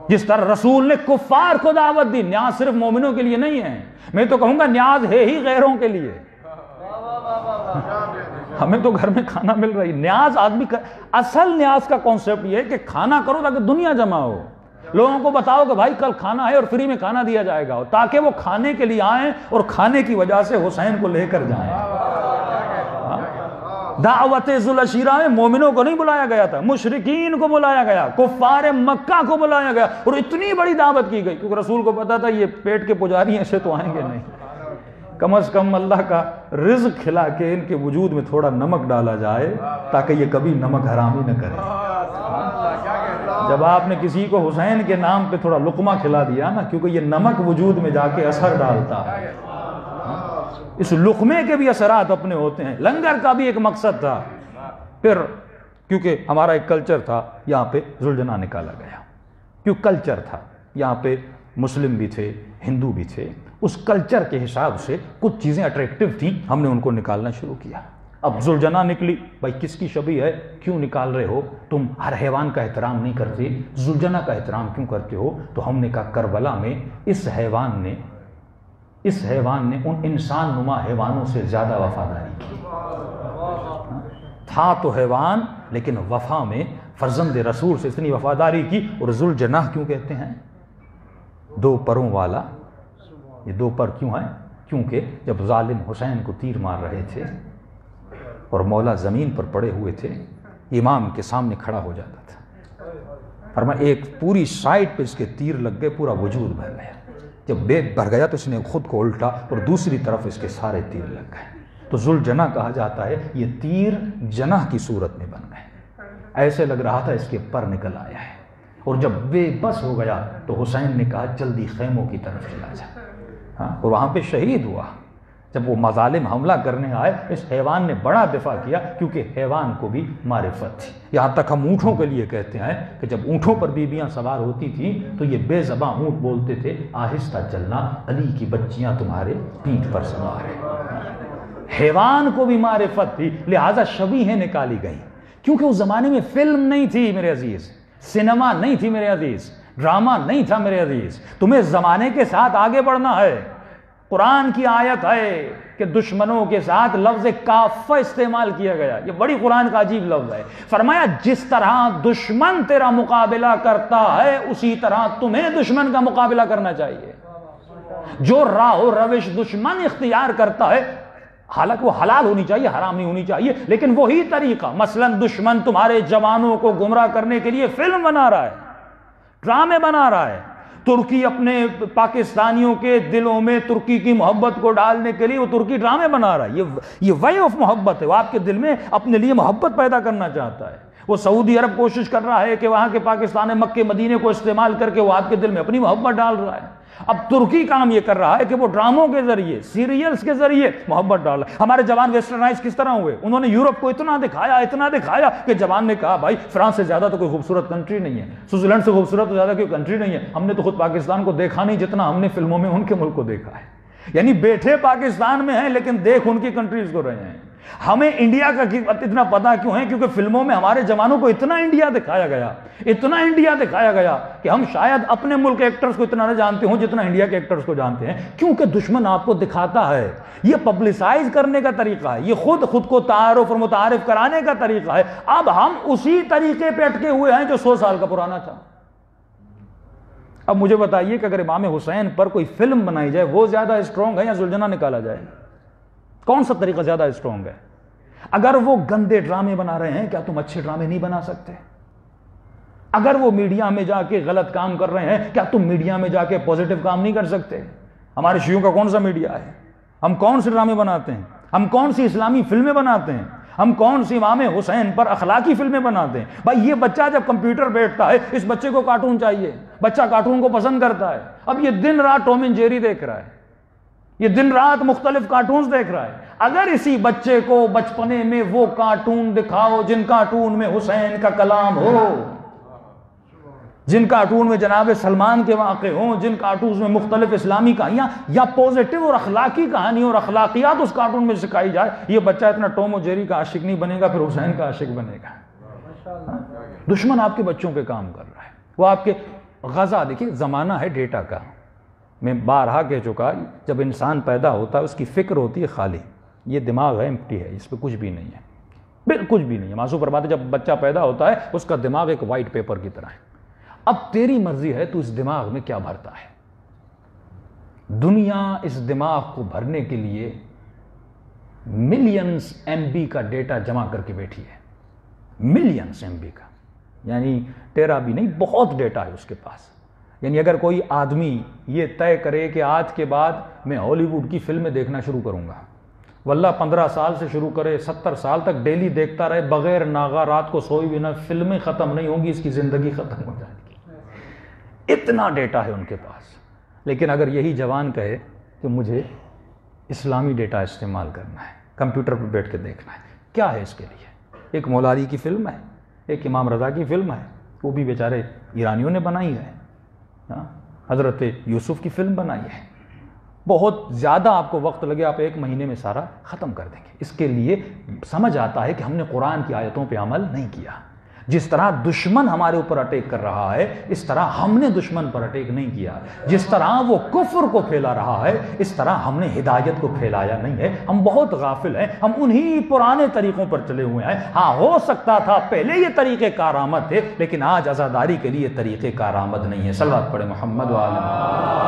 جس طرح رسول نے کفار کو دعوت دی، نیاز صرف مومنوں کے لیے نہیں ہے، میں تو کہوں گا نیاز ہے ہی غیروں کے لیے۔ ہمیں تو گھر میں کھانا مل رہی، نیاز آدمی اصل نیاز کا کانسیپٹ یہ ہے کہ کھانا کرو تاکہ دنیا جمع ہو، لوگوں کو بتاؤ کہ بھائی کل کھانا ہے اور فری میں کھانا دیا جائے گا، تاکہ وہ کھانے کے لیے آئیں اور کھانے کی وجہ سے حسین کو لے کر جائیں۔ دعوت ذوالعشیرہ میں مومنوں کو نہیں بلایا گیا تھا، مشرکین کو بلایا گیا، کفار مکہ کو بلایا گیا، اور اتنی بڑی دعوت کی گئی کیونکہ رسول کو پتا تھا یہ پیٹ کے پجاری ایسے تو آئیں گے نہیں، کم از کم اللہ کا رزق کھلا کے ان کے وجود میں تھوڑا نمک ڈالا جائے تاکہ یہ کبھی نمک حرامی نہ کرے۔ جب آپ نے کسی کو حسین کے نام پہ تھوڑا لقمہ کھلا دیا نا، کیونکہ یہ نمک وجود میں جا کے اثر ڈالتا ہے، اس لقمے کے بھی اثرات اپنے ہوتے ہیں۔ لنگر کا بھی ایک مقصد تھا، پھر کیونکہ ہمارا ایک کلچر تھا یہاں پہ ذوالجناح نکالا گیا، کیوں کلچر تھا، یہاں پہ مسلم بھی تھے ہندو بھی تھے، اس کلچر کے حساب سے کچھ چیزیں اٹریکٹیو تھیں، ہم نے ان کو نکالنا شروع کیا۔ اب ذوالجناح نکلی، بھائی کس کی شبیہ ہے، کیوں نکال رہے ہو، تم ہر حیوان کا احترام نہیں کرتے، ذوالجناح کا احترام کیوں کرتے ہو؟ تو ہم نے کہا کربلا میں اس حیوان نے ان انسان نما حیوانوں سے زیادہ وفاداری کی، تھا تو حیوان لیکن وفا میں فرزند رسول سے اتنی وفاداری کی۔ اور ذوالجناح کیوں کہتے ہیں؟ دو پروں والا، یہ دو پر کیوں ہیں؟ کیونکہ جب ظالم حسین کو تیر مار رہے تھے اور مولا زمین پر پڑے ہوئے تھے، امام کے سامنے کھڑا ہو جاتا تھا، فرمایا ایک پوری سائڈ پہ اس کے تیر لگ گئے، پورا وجود بھر گیا، جب بیگ بھر گیا تو اس نے خود کو الٹا اور دوسری طرف اس کے سارے تیر لگ گئے، تو ذوالجناح کہا جاتا ہے یہ تیر جناح کی صورت میں بن گئے، ایسے لگ رہا تھا اس کے پر نکل آیا ہے، اور جب بے بس ہو گیا تو حسین نے کہا جلدی خیموں کی طرف چلا جا، اور وہاں پہ شہید ہوا۔ جب وہ مظالم حملہ کرنے آئے اس حیوان نے بڑا دفاع کیا، کیونکہ حیوان کو بھی معرفت تھی۔ یہاں تک ہم اونٹوں کے لیے کہتے ہیں کہ جب اونٹوں پر بیویاں سوار ہوتی تھیں تو یہ بے زباں اونٹ بولتے تھے آہستہ چلنا، علی کی بچیاں تمہارے پیٹھ پر سوار ہیں۔ حیوان کو بھی معرفت تھی، لہٰذا شبیہیں نکالی گئی، کیونکہ اس زمانے میں فلم نہیں تھی میرے عزیز، سینما نہیں تھی میرے عزیز، ڈرامہ نہیں تھا میرے عزیز، تمہیں زمانے کے ساتھ آگے بڑھنا ہے۔ قرآن کی آیت ہے کہ دشمنوں کے ساتھ لفظ کافہ استعمال کیا گیا، یہ بڑی قرآن کا عجیب لفظ ہے، فرمایا جس طرح دشمن تیرا مقابلہ کرتا ہے اسی طرح تمہیں دشمن کا مقابلہ کرنا چاہیے۔ جو راہ و روش دشمن اختیار کرتا ہے حالانکہ وہ حلال ہونی چاہیے، حرام نہیں ہونی چاہیے، لیکن وہی طریقہ، مثلا دشمن تمہارے جوانوں کو گمراہ کرنے کے لیے فلم بنا رہا ہے، ڈرامے بنا رہا ہے، ترکی اپنے پاکستانیوں کے دلوں میں ترکی کی محبت کو ڈالنے کے لیے وہ ترکی ڈرامے بنا رہا ہے، یہ وے آف محبت ہے، وہ آپ کے دل میں اپنے لیے محبت پیدا کرنا چاہتا ہے۔ وہ سعودی عرب کوشش کر رہا ہے کہ وہاں کے پاکستان مکے مدینے کو استعمال کر کے وہ آپ کے دل میں اپنی محبت ڈال رہا ہے۔ اب ترکی کام یہ کر رہا ہے کہ وہ ڈراموں کے ذریعے، سیریلز کے ذریعے محبت ڈال رہا ہے۔ ہمارے جوان ویسٹرنائز کس طرح ہوئے، انہوں نے یورپ کو اتنا دکھایا کہ جوان نے کہا بھائی فرانس سے زیادہ تو کوئی خوبصورت کنٹری نہیں ہے، سوئٹزرلینڈ سے خوبصورت تو زیادہ کوئی کنٹری نہیں ہے، ہم نے تو خود پاکستان کو دیکھا نہیں جتنا ہم نے فلموں میں ان کے ملک کو دیکھا ہے، یعنی بیٹھے پاکستان میں ہیں لیکن دیکھ ان کی کنٹریز کو رہے ہیں۔ ہمیں انڈیا کا اتنا پتا کیوں ہے؟ کیونکہ فلموں میں ہمارے جوانوں کو اتنا انڈیا دکھایا گیا کہ ہم شاید اپنے ملک کے ایکٹرز کو اتنا نہ جانتے ہوں جتنا انڈیا کے ایکٹرز کو جانتے ہیں، کیونکہ دشمن آپ کو دکھاتا ہے، یہ پبلسائز کرنے کا طریقہ ہے، یہ خود کو تعارف اور متعارف کرانے کا طریقہ ہے۔ اب ہم اسی طریقے پہ اٹکے ہوئے ہیں جو 100 سال کا پرانا تھا۔ اب مجھے بتائیے کہ اگر امام حسین پر کوئی فلم بنائی جائے وہ زیادہ اسٹرانگ ہے یا ذوالجناح نکالا جائے؟ کون سا طریقہ زیادہ اسٹرانگ ہے؟ اگر وہ گندے ڈرامے بنا رہے ہیں کیا تم اچھے ڈرامے نہیں بنا سکتے؟ اگر وہ میڈیا میں جا کے غلط کام کر رہے ہیں کیا تم میڈیا میں جا کے پوزیٹو کام نہیں کر سکتے؟ ہمارے شیعوں کا کون سا میڈیا ہے؟ ہم کون سے ڈرامے بناتے ہیں؟ ہم کون سی اسلامی فلمیں بناتے ہیں؟ ہم کون سی امام حسین پر اخلاقی فلمیں بناتے ہیں؟ بھائی یہ بچہ جب کمپیوٹر بیٹھتا ہے، اس بچے کو کارٹون چاہیے، بچہ کارٹون کو پسند کرتا ہے. اب یہ دن رات ٹام اینڈ جیری دیکھ رہا ہے، یہ دن رات مختلف کارٹونز دیکھ رہا ہے. اگر اسی بچے کو بچپنے میں وہ کارٹون دکھاؤ جن کارٹون میں حسین کا کلام ہو، جن کارٹون میں جناب سلمان کے واقع ہوں، جن کارٹونز میں مختلف اسلامی کہانیاں یا پوزیٹو اور اخلاقی کہانیاں اور اخلاقیات اس کارٹون میں سکھائی جائے، یہ بچہ اتنا ٹام اور جیری کا عاشق نہیں بنے گا، پھر حسین کا عاشق بنے گا. دشمن آپ کے بچوں پہ کام کر رہا ہے. وہ آپ کے غزہ، دیکھیے زمانہ ہے ڈیٹا کا. میں بارہا کہہ چکا، جب انسان پیدا ہوتا ہے اس کی فکر ہوتی ہے خالی، یہ دماغ ہے امپٹی ہے، اس پہ کچھ بھی نہیں ہے، بالکل بھی نہیں ہے. معصوم پر بات ہے، جب بچہ پیدا ہوتا ہے اس کا دماغ ایک وائٹ پیپر کی طرح ہے. اب تیری مرضی ہے تو اس دماغ میں کیا بھرتا ہے. دنیا اس دماغ کو بھرنے کے لیے ملینز ایم بی کا ڈیٹا جمع کر کے بیٹھی ہے. ملینز ایم بی کا، یعنی ٹیرا بھی نہیں، بہت ڈیٹا ہے اس کے پاس. یعنی اگر کوئی آدمی یہ طے کرے کہ آج کے بعد میں ہالی ووڈ کی فلمیں دیکھنا شروع کروں گا، واللہ 15 سال سے شروع کرے 70 سال تک ڈیلی دیکھتا رہے بغیر ناغہ، رات کو سوئی بھی نہ، فلمیں ختم نہیں ہوں گی، اس کی زندگی ختم ہو جائے گی. اتنا ڈیٹا ہے ان کے پاس. لیکن اگر یہی جوان کہے کہ مجھے اسلامی ڈیٹا استعمال کرنا ہے، کمپیوٹر پر بیٹھ کے دیکھنا ہے، کیا ہے اس کے لیے؟ ایک مولا علی کی فلم ہے، ایک امام رضا کی فلم ہے، وہ بھی بیچارے ایرانیوں نے بنائی ہے. حضرت یوسف کی فلم بنائی ہے. بہت زیادہ آپ کو وقت لگے، آپ 1 مہینے میں سارا ختم کر دیں گے. اس کے لیے سمجھ آتا ہے کہ ہم نے قرآن کی آیتوں پہ عمل نہیں کیا. جس طرح دشمن ہمارے اوپر اٹیک کر رہا ہے، اس طرح ہم نے دشمن پر اٹیک نہیں کیا. جس طرح وہ کفر کو پھیلا رہا ہے، اس طرح ہم نے ہدایت کو پھیلایا نہیں ہے. ہم بہت غافل ہیں، ہم انہی پرانے طریقوں پر چلے ہوئے ہیں. ہاں ہو سکتا تھا پہلے یہ طریقے کارآمد تھے، لیکن آج عزاداری کے لیے طریقے کارآمد نہیں ہے. صلوات پڑھے محمد و آل محمد.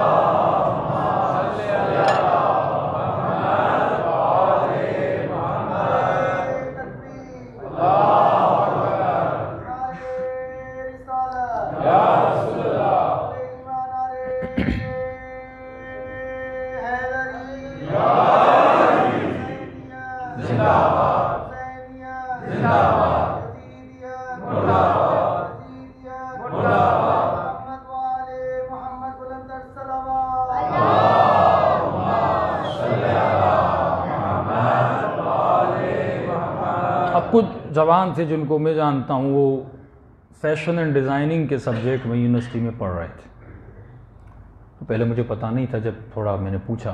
کچھ جوان تھے جن کو میں جانتا ہوں، وہ فیشن اینڈ ڈیزائننگ کے سبجیکٹ میں یونیورسٹی میں پڑھ رہے تھے. تو پہلے مجھے پتہ نہیں تھا، جب تھوڑا میں نے پوچھا،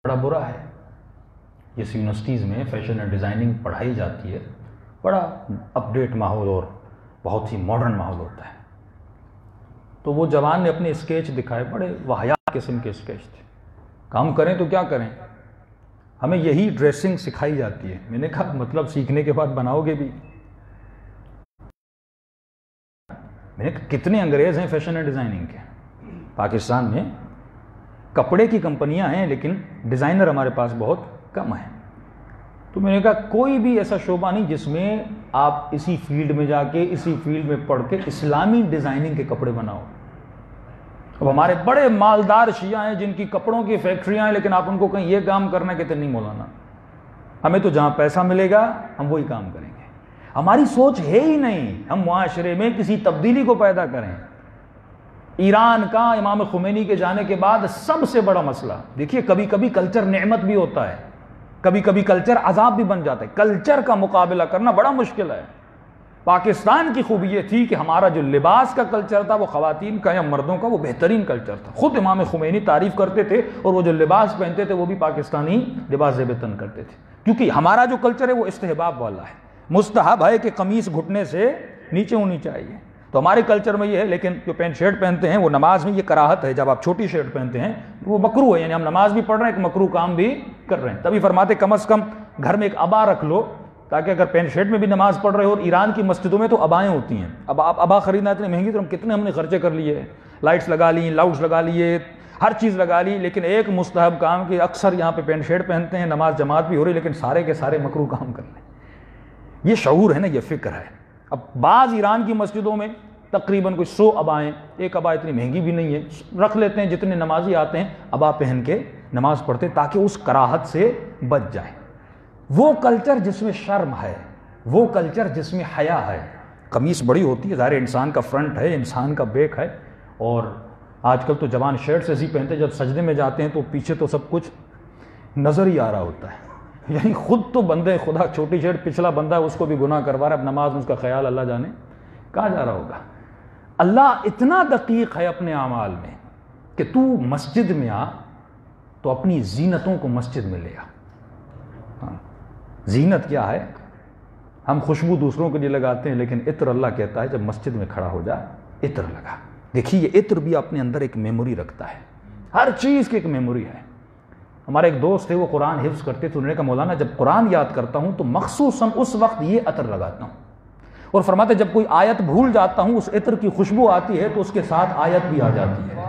بڑا برا ہے اس یونیورسٹیز میں فیشن اینڈ ڈیزائننگ پڑھائی جاتی ہے، بڑا اپ ڈیٹ ماحول اور بہت ہی ماڈرن ماحول ہوتا ہے. تو وہ جوان نے اپنے اسکیچ دکھائے، بڑے واہیات قسم کے اسکیچ تھے. کام کریں تو کیا کریں، ہمیں یہی ڈریسنگ سکھائی جاتی ہے. میں نے کہا مطلب سیکھنے کے بعد بناؤ گے بھی؟ میں نے کہا کتنے انگریز ہیں فیشن اینڈ ڈیزائننگ کے پاکستان میں؟ کپڑے کی کمپنیاں ہیں لیکن ڈیزائنر ہمارے پاس بہت کم ہیں. تو میں نے کہا کوئی بھی ایسا شعبہ نہیں جس میں آپ اسی فیلڈ میں جا کے، اسی فیلڈ میں پڑھ کے اسلامی ڈیزائننگ کے کپڑے بناؤ. اب ہمارے بڑے مالدار شیعہ ہیں جن کی کپڑوں کی فیکٹریاں ہیں، لیکن آپ ان کو کہیں یہ کام کرنا کہتے نہیں مولانا، ہمیں تو جہاں پیسہ ملے گا ہم وہی کام کریں گے. ہماری سوچ ہے ہی نہیں ہم معاشرے میں کسی تبدیلی کو پیدا کریں. ایران کا امام خمینی کے جانے کے بعد سب سے بڑا مسئلہ، دیکھیے کبھی کبھی کلچر نعمت بھی ہوتا ہے، کبھی کبھی کلچر عذاب بھی بن جاتا ہے. کلچر کا مقابلہ کرنا بڑا مشکل ہے. پاکستان کی خوبی یہ تھی کہ ہمارا جو لباس کا کلچر تھا وہ خواتین کا یا مردوں کا وہ بہترین کلچر تھا. خود امام خمینی تعریف کرتے تھے اور وہ جو لباس پہنتے تھے وہ بھی پاکستانی لباس زیب تن کرتے تھے، کیونکہ ہمارا جو کلچر ہے وہ استحباب والا ہے. مستحب ہے کہ قمیص گھٹنے سے نیچے ہونی چاہیے، تو ہمارے کلچر میں یہ ہے. لیکن جو پینٹ شرٹ پہنتے ہیں وہ نماز میں یہ کراہت ہے. جب آپ چھوٹی شرٹ پہنتے ہیں وہ مکروہ ہے، یعنی ہم نماز بھی پڑھ رہے ہیں ایک مکروہ کام بھی کر رہے ہیں. تبھی فرماتے کم از کم گھر میں ایک ابا رکھ لو، تاکہ اگر پینٹ شرٹ میں بھی نماز پڑھ رہے ہو. اور ایران کی مسجدوں میں تو ابائیں ہوتی ہیں. اب آپ ابا خریدنا اتنی مہنگی، تو ہم نے خرچے کر لیے، لائٹس لگا لی، لاؤڈس لگا لیے، ہر چیز لگا لی. لیکن ایک مستحب کام کہ اکثر یہاں پہ پینٹ شرٹ پہنتے ہیں، نماز جماعت بھی ہو رہی، لیکن سارے کے سارے مکروہ کام کر لیں. یہ شعور ہے نا، یہ فکر ہے. اب بعض ایران کی مسجدوں میں تقریباً کوئی 100 ابائیں، ایک ابا اتنی مہنگی بھی نہیں ہے، رکھ لیتے ہیں جتنے نمازی آتے ہیں ابا پہن کے نماز پڑھتے تاکہ اس کراہت سے بچ جائیں. وہ کلچر جس میں شرم ہے، وہ کلچر جس میں حیا ہے. قمیص بڑی ہوتی ہے، ظاہر انسان کا فرنٹ ہے، انسان کا بیک ہے، اور آج کل تو جوان شرٹس ایسی پہنتے ہیں جب سجدے میں جاتے ہیں تو پیچھے تو سب کچھ نظر ہی آ رہا ہوتا ہے. یعنی خود تو بندے خدا چھوٹی شرٹ، پچھلا بندہ ہے اس کو بھی گناہ کروا رہا ہے. اب نماز میں اس کا خیال اللہ جانے کہاں جا رہا ہوگا. اللہ اتنا دقیق ہے اپنے اعمال میں کہ تو مسجد میں آ تو اپنی زینتوں کو مسجد میں لے آ. زینت کیا ہے؟ ہم خوشبو دوسروں کے لیے لگاتے ہیں، لیکن عطر اللہ کہتا ہے جب مسجد میں کھڑا ہو جا عطر لگا. دیکھیے یہ عطر بھی اپنے اندر ایک میموری رکھتا ہے، ہر چیز کی ایک میموری ہے. ہمارے ایک دوست تھے، وہ قرآن حفظ کرتے تھے. انہوں نے کہا مولانا جب قرآن یاد کرتا ہوں تو مخصوصاً اس وقت یہ عطر لگاتا ہوں، اور فرماتے جب کوئی آیت بھول جاتا ہوں اس عطر کی خوشبو آتی ہے تو اس کے ساتھ آیت بھی آ جاتی ہے.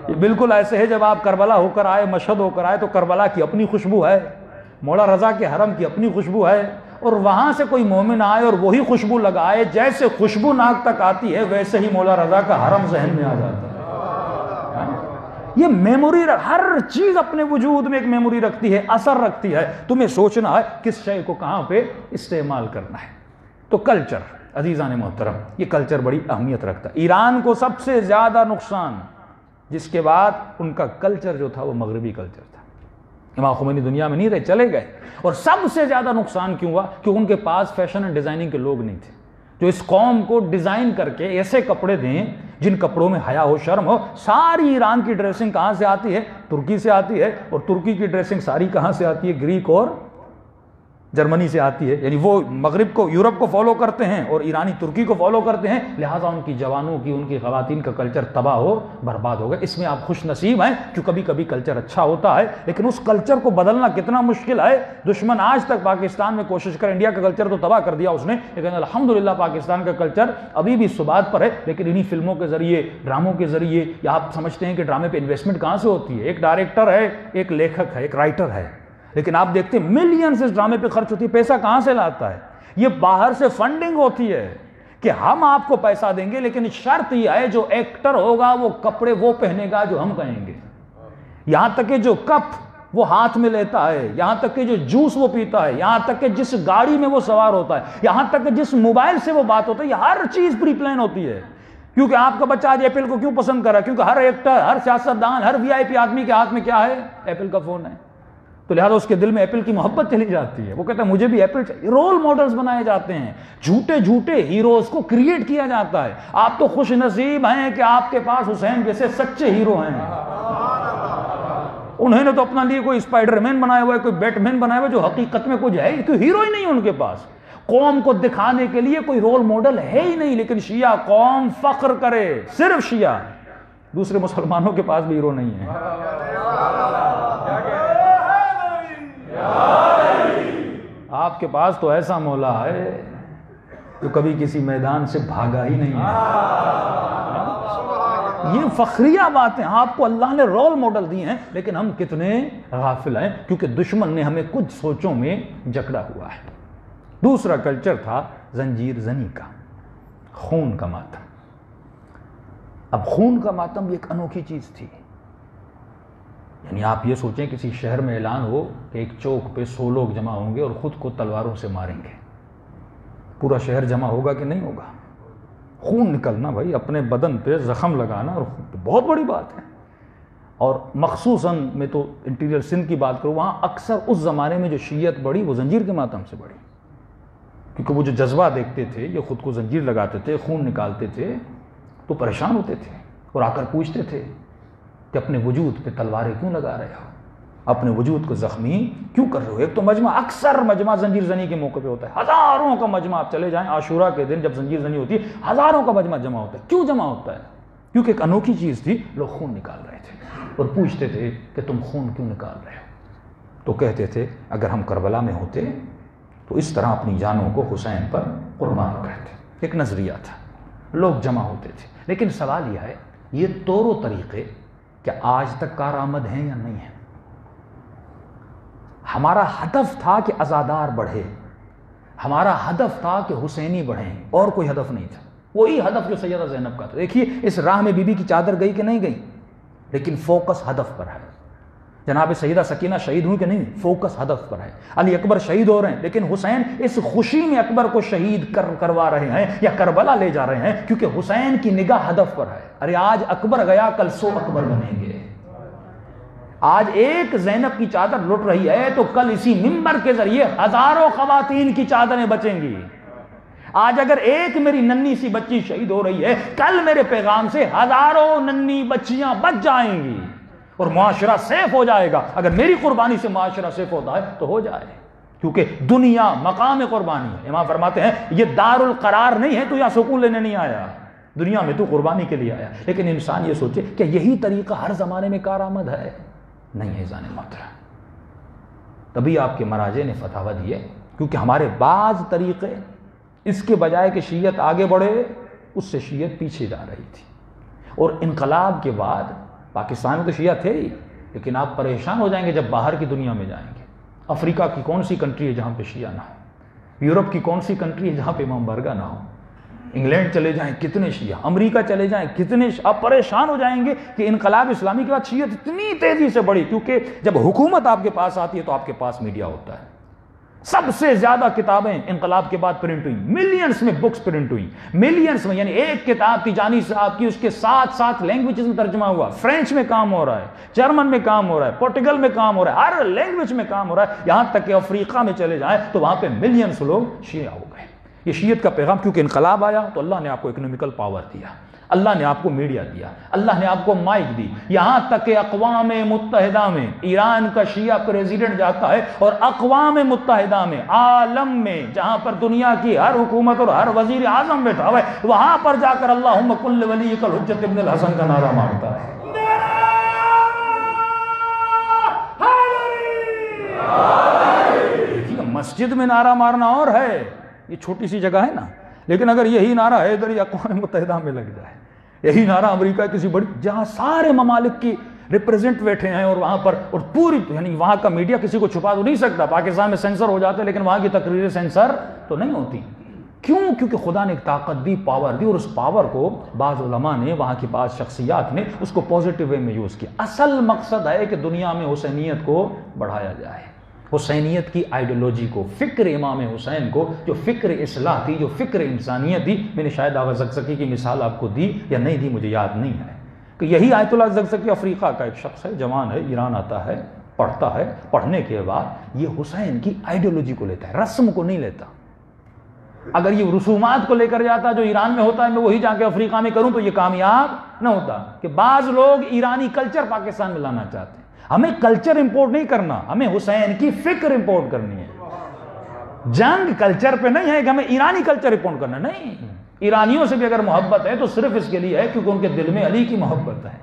یہ بالکل ایسے ہے جب آپ کربلا ہو کر آئے، مشہد ہو کر آئے تو کربلا کی اپنی خوشبو ہے، مولا رضا کے حرم کی اپنی خوشبو ہے، اور وہاں سے کوئی مومن آئے اور وہی خوشبو لگائے، جیسے خوشبو ناک تک آتی ہے ویسے ہی مولا رضا کا حرم ذہن میں آ جاتا ہے. یہ میموری، ہر چیز اپنے وجود میں ایک میموری رکھتی ہے، اثر رکھتی ہے. تمہیں سوچنا ہے کس شے کو کہاں پہ استعمال کرنا ہے. تو کلچر عزیزان محترم، یہ کلچر بڑی اہمیت رکھتا ہے. ایران کو سب سے زیادہ نقصان جس کے بعد ان کا کلچر جو تھا وہ مغربی کلچر تھا. امام خمینی دنیا میں نہیں رہے، چلے گئے. اور سب سے زیادہ نقصان کیوں ہوا؟ کیونکہ ان کے پاس فیشن اینڈ ڈیزائننگ کے لوگ نہیں تھے جو اس قوم کو ڈیزائن کر کے ایسے کپڑے دیں جن کپڑوں میں حیا ہو، شرم ہو. ساری ایران کی ڈریسنگ کہاں سے آتی ہے؟ ترکی سے آتی ہے. اور ترکی کی ڈریسنگ ساری کہاں سے آتی ہے؟ گریک اور جرمنی سے آتی ہے. یعنی وہ مغرب کو، یورپ کو فالو کرتے ہیں اور ایرانی ترکی کو فالو کرتے ہیں. لہٰذا ان کی جوانوں کی، ان کی خواتین کا کلچر تباہ ہو برباد ہو گیا. اس میں آپ خوش نصیب ہیں کہ کبھی کبھی کلچر اچھا ہوتا ہے، لیکن اس کلچر کو بدلنا کتنا مشکل ہے. دشمن آج تک پاکستان میں کوشش کر، انڈیا کا کلچر تو تباہ کر دیا اس نے، لیکن الحمدللہ پاکستان کا کلچر ابھی بھی ثبات پر ہے. لیکن انہی فلموں کے ذریعے، ڈراموں کے ذریعے، یا آپ سمجھتے ہیں کہ ڈرامے پہ انویسٹمنٹ کہاں سے ہوتی ہے؟ ایک ڈائریکٹر ہے، ایک لیکھک ہے، ایک رائٹر ہے، لیکن آپ دیکھتے ہیں ملینز اس ڈرامے پہ خرچ ہوتی ہے. پیسہ کہاں سے لاتا ہے؟ یہ باہر سے فنڈنگ ہوتی ہے کہ ہم آپ کو پیسہ دیں گے، لیکن شرط یہ ہے جو ایکٹر ہوگا وہ کپڑے وہ پہنے گا جو ہم کہیں گے. یہاں تک کہ جو کپ وہ ہاتھ میں لیتا ہے، یہاں تک کہ جو جوس وہ پیتا ہے، یہاں تک کہ جس گاڑی میں وہ سوار ہوتا ہے، یہاں تک کہ جس موبائل سے وہ بات ہوتا ہے، یہ ہر چیز پری پلان ہوتی ہے. کیونکہ آپ کا بچہ آج ایپل کو کیوں پسند کر رہا ہے؟ کیونکہ ہر ایکٹر، ہر سیاستدان، ہر وی آئی پی آدمی کے ہاتھ میں کیا ہے؟ ایپل کا فون ہے. تو لہٰذا اس کے دل میں ایپل کی محبت چلی جاتی ہے. وہ کہتا ہے مجھے بھی ایپل چاہیے. رول ماڈلز بنائے جاتے ہیں، جھوٹے جھوٹے ہیروز کو کریٹ کیا جاتا ہے. آپ تو خوش نصیب ہیں کہ آپ کے پاس حسین جیسے سچے ہیرو ہیں. انہوں نے تو اپنا لیے کوئی اسپائڈر مین بنایا ہوا ہے، کوئی بیٹ مین بنایا ہوا ہے جو حقیقت میں کچھ ہے، کوئی ہیرو ہی نہیں ہے ان کے پاس. قوم کو دکھانے کے لیے کوئی رول ماڈل ہے ہی نہیں. لیکن شیعہ قوم فخر کرے، صرف شیعہ، دوسرے مسلمانوں کے پاس بھی ہیرو نہیں ہے. آپ کے پاس تو ایسا مولا ہے جو کبھی کسی میدان سے بھاگا ہی نہیں ہے. یہ فخریہ باتیں آپ کو اللہ نے رول ماڈل دی ہیں، لیکن ہم کتنے غافل ہیں کیونکہ دشمن نے ہمیں کچھ سوچوں میں جکڑا ہوا ہے. دوسرا کلچر تھا زنجیر زنی کا، خون کا ماتم. اب خون کا ماتم بھی ایک انوکھی چیز تھی. یعنی آپ یہ سوچیں کسی شہر میں اعلان ہو کہ ایک چوک پہ 100 لوگ جمع ہوں گے اور خود کو تلواروں سے ماریں گے. پورا شہر جمع ہوگا کہ نہیں ہوگا؟ خون نکلنا بھائی، اپنے بدن پہ زخم لگانا اور بہت بڑی بات ہے. اور مخصوصاً میں تو انٹیریئر سندھ کی بات کروں، وہاں اکثر اس زمانے میں جو شیعت بڑھی وہ زنجیر کے ماتم سے بڑھی. کیونکہ وہ جو جذبہ دیکھتے تھے، یہ خود کو زنجیر لگاتے تھے، خون نکالتے تھے، تو پریشان ہوتے تھے اور آ کر پوچھتے تھے کہ اپنے وجود پہ تلواریں کیوں لگا رہے ہو، اپنے وجود کو زخمی کیوں کر رہے ہو. ایک تو مجمع، اکثر مجمع زنجیر زنی کے موقع پہ ہوتا ہے. ہزاروں کا مجمع، آپ چلے جائیں عاشورہ کے دن جب زنجیر زنی ہوتی ہے، ہزاروں کا مجمع جمع ہوتا ہے. کیوں جمع ہوتا ہے؟ کیونکہ ایک انوکھی چیز تھی. لوگ خون نکال رہے تھے اور پوچھتے تھے کہ تم خون کیوں نکال رہے ہو. تو کہتے تھے اگر ہم کربلا میں ہوتے تو اس طرح اپنی جانوں کو حسین پر قربان کرتے. ایک نظریہ تھا، لوگ جمع ہوتے تھے. لیکن سوال یہ ہے، یہ طور و طریقے کیا آج تک کارآمد ہیں یا نہیں ہیں؟ ہمارا ہدف تھا کہ عزادار بڑھے، ہمارا ہدف تھا کہ حسینی بڑھیں، اور کوئی ہدف نہیں تھا. وہی ہدف جو سیدہ زینب کا تھا. دیکھیے اس راہ میں بی بی کی چادر گئی کہ نہیں گئی؟ لیکن فوکس ہدف پر ہے. جناب سیدہ سکینہ شہید ہوئی کہ نہیں؟ فوکس ہدف پر ہے. علی اکبر شہید ہو رہے ہیں لیکن حسین اس خوشی میں اکبر کو شہید کروا رہے ہیں یا کربلا لے جا رہے ہیں کیونکہ حسین کی نگاہ ہدف پر ہے. ارے آج اکبر گیا کل 100 اکبر بنیں گے. آج ایک زینب کی چادر لٹ رہی ہے تو کل اسی منبر کے ذریعے ہزاروں خواتین کی چادریں بچیں گی. آج اگر ایک میری ننھی سی بچی شہید ہو رہی ہے کل میرے پیغام سے ہزاروں ننھی بچیاں بچ جائیں گی اور معاشرہ سیف ہو جائے گا. اگر میری قربانی سے معاشرہ سیف ہوتا ہے تو ہو جائے, کیونکہ دنیا مقام قربانی ہے. امام فرماتے ہیں یہ دار القرار نہیں ہے, تو یہاں سکون لینے نہیں آیا, دنیا میں تو قربانی کے لیے آیا. لیکن انسان یہ سوچے کہ یہی طریقہ ہر زمانے میں کارآمد ہے, نہیں ہے زان محترم. تبھی آپ کے مراجع نے فتاوی دیے, کیونکہ ہمارے بعض طریقے اس کے بجائے کہ شیعت آگے بڑھے اس سے شیعت پیچھے جا رہی تھی. اور انقلاب کے بعد پاکستان میں تو شیعہ تھے ہی, لیکن آپ پریشان ہو جائیں گے جب باہر کی دنیا میں جائیں گے. افریقہ کی کون سی کنٹری ہے جہاں پہ شیعہ نہ ہو؟ یورپ کی کون سی کنٹری ہے جہاں پہ امام بارگاہ نہ ہو؟ انگلینڈ چلے جائیں کتنے شیعہ, امریکہ چلے جائیں کتنے آپ پریشان ہو جائیں گے کہ انقلاب اسلامی کے بعد شیعت اتنی تیزی سے بڑھی. کیونکہ جب حکومت آپ کے پاس آتی ہے تو آپ کے پاس میڈیا ہوتا ہے. سب سے زیادہ کتابیں انقلاب کے بعد پرنٹ ہوئی, ملینز میں بکس پرنٹ ہوئی, ملینز میں, یعنی ایک کتاب تیجانی صاحب کی اس کے 7 لینگویجز میں ترجمہ ہوا. فرینچ میں کام ہو رہا ہے, جرمن میں کام ہو رہا ہے, پورٹگل میں کام ہو رہا ہے, ہر لینگویج میں کام ہو رہا ہے. یہاں تک کہ افریقہ میں چلے جائیں تو وہاں پہ ملینز لوگ شیعہ ہو گئے. یہ شیعت کا پیغام, کیونکہ انقلاب آیا تو اللہ نے آپ کو اکنومیکل پاور دیا, اللہ نے آپ کو میڈیا دیا, اللہ نے آپ کو مائک دی. یہاں تک کہ اقوام متحدہ میں ایران کا شیعہ پریزیڈنٹ جاتا ہے اور اقوام متحدہ میں, عالم میں, جہاں پر دنیا کی ہر حکومت اور ہر وزیر اعظم بیٹھا ہوا ہے, وہاں پر جا کر اللہم کل ولیک الحجۃ ابن الحسن کا نعرہ مارتا ہے. مسجد میں نعرہ مارنا اور ہے, یہ چھوٹی سی جگہ ہے نا, لیکن اگر یہی نعرہ ہے ادھر اقوام متحدہ میں لگ جائے, یہی نعرہ امریکہ کسی بڑی جہاں سارے ممالک کی ریپرزینٹ بیٹھے ہیں اور وہاں پر, اور پوری, یعنی وہاں کا میڈیا کسی کو چھپا تو نہیں سکتا. پاکستان میں سینسر ہو جاتے لیکن وہاں کی تقریریں سینسر تو نہیں ہوتی. کیوں؟ کیونکہ خدا نے ایک طاقت دی, پاور دی, اور اس پاور کو بعض علماء نے, وہاں کی بعض شخصیات نے اس کو پازیٹیو وے میں یوز کیا. اصل مقصد ہے کہ دنیا میں حسینیت کو بڑھایا جائے, حسینیت کی آئیڈیالوجی کو, فکر امام حسین کو, جو فکر اصلاح تھی, جو فکر انسانیت تھی. میں نے شاید آغا زکزکی کی مثال آپ کو دی یا نہیں دی مجھے یاد نہیں ہے, کہ یہی آیت اللہ زکزکی افریقہ کا ایک شخص ہے, جوان ہے, ایران آتا ہے, پڑھتا ہے, پڑھنے کے بعد یہ حسین کی آئیڈیالوجی کو لیتا ہے, رسم کو نہیں لیتا. اگر یہ رسومات کو لے کر جاتا جو ایران میں ہوتا ہے, میں وہی جا کے افریقہ میں کروں تو یہ کامیاب نہ ہوتا. کہ بعض لوگ ایرانی کلچر پاکستان میں لانا چاہتے ہیں. ہمیں کلچر امپورٹ نہیں کرنا, ہمیں حسین کی فکر امپورٹ کرنی ہے. جنگ کلچر پہ نہیں ہے کہ ہمیں ایرانی کلچر امپورٹ کرنا, نہیں. ایرانیوں سے بھی اگر محبت ہے تو صرف اس کے لیے ہے کیونکہ ان کے دل میں علی کی محبت ہے.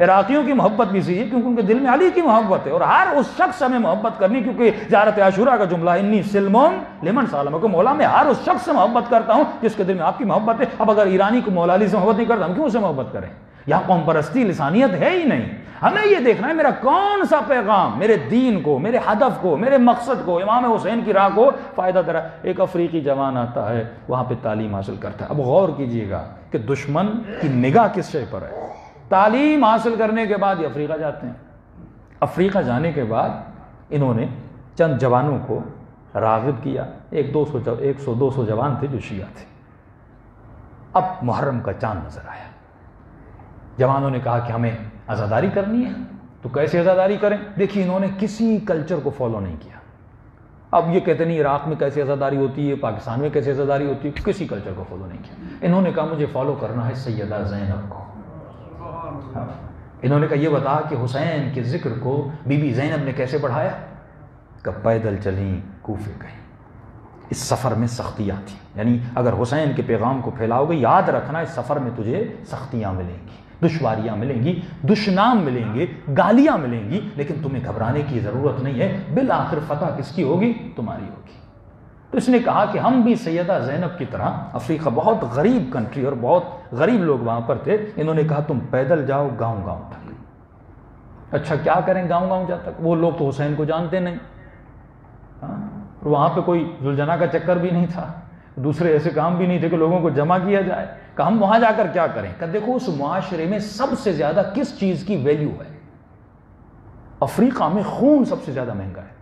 عراقیوں کی محبت بھی اسی ہے کیونکہ ان کے دل میں علی کی محبت ہے. اور ہر اس شخص سے ہمیں محبت کرنی, کیونکہ زیارت عاشورہ کا جملہ انی سلمون لمن سالمکم, مولا میں ہر اس شخص سے محبت کرتا ہوں جس کے دل میں آپ کی محبت ہے. اب اگر ایرانی کو مولا علی سے محبت نہیں کرتا, ہم کیوں اسے محبت کریں؟ یہاں قوم پرستی لسانیت ہے ہی نہیں. ہمیں یہ دیکھنا ہے میرا کون سا پیغام میرے دین کو, میرے ہدف کو, میرے مقصد کو, امام حسین کی راہ کو فائدہ دے رہا ہے. ایک افریقی جوان آتا ہے, وہاں پہ تعلیم حاصل کرتا ہے. اب غور کیجئے گا کہ دشمن کی نگاہ کس شے پر ہے. تعلیم حاصل کرنے کے بعد یہ افریقہ جاتے ہیں. افریقہ جانے کے بعد انہوں نے چند جوانوں کو راغب کیا, 100-200 جوان تھے جو شیعہ تھے. اب محرم کا چاند نظر آیا, جوانوں نے کہا کہ ہمیں عزاداری کرنی ہے. تو کیسے عزاداری کریں؟ دیکھیے انہوں نے کسی کلچر کو فالو نہیں کیا. اب یہ کہتے نہیں عراق میں کیسے عزاداری ہوتی ہے, پاکستان میں کیسے عزاداری ہوتی ہے, کسی کلچر کو فالو نہیں کیا. انہوں نے کہا مجھے فالو کرنا ہے سیدہ زینب کو. انہوں نے کہا یہ بتا کہ حسین کے ذکر کو بی بی زینب نے کیسے بڑھایا؟ کہ پیدل چلیں کوفے گئیں. اس سفر میں سختیاں تھیں, یعنی اگر حسین کے پیغام کو پھیلاؤ گے, یاد رکھنا اس سفر میں تجھے سختیاں ملیں گی, دشواریاں ملیں گی, دشنام ملیں گے, گالیاں ملیں گی, لیکن تمہیں گھبرانے کی ضرورت نہیں ہے. بالآخر فتح کس کی ہوگی؟ تمہاری ہوگی. تو اس نے کہا کہ ہم بھی سیدہ زینب کی طرح, افریقہ بہت غریب کنٹری اور بہت غریب لوگ وہاں پر تھے, انہوں نے کہا تم پیدل جاؤ گاؤں گاؤں تک. اچھا کیا کریں گاؤں گاؤں جا تک؟ وہ لوگ تو حسین کو جانتے نہیں, اور وہاں پہ کوئی زلجنا کا چکر بھی نہیں تھا, دوسرے ایسے کام بھی نہیں تھے کہ لوگوں کو جمع کیا جائے. کہ ہم وہاں جا کر کیا کریں؟ کہ دیکھو اس معاشرے میں سب سے زیادہ کس چیز کی ویلیو ہے؟ افریقہ میں خون سب سے زیادہ مہنگا ہے،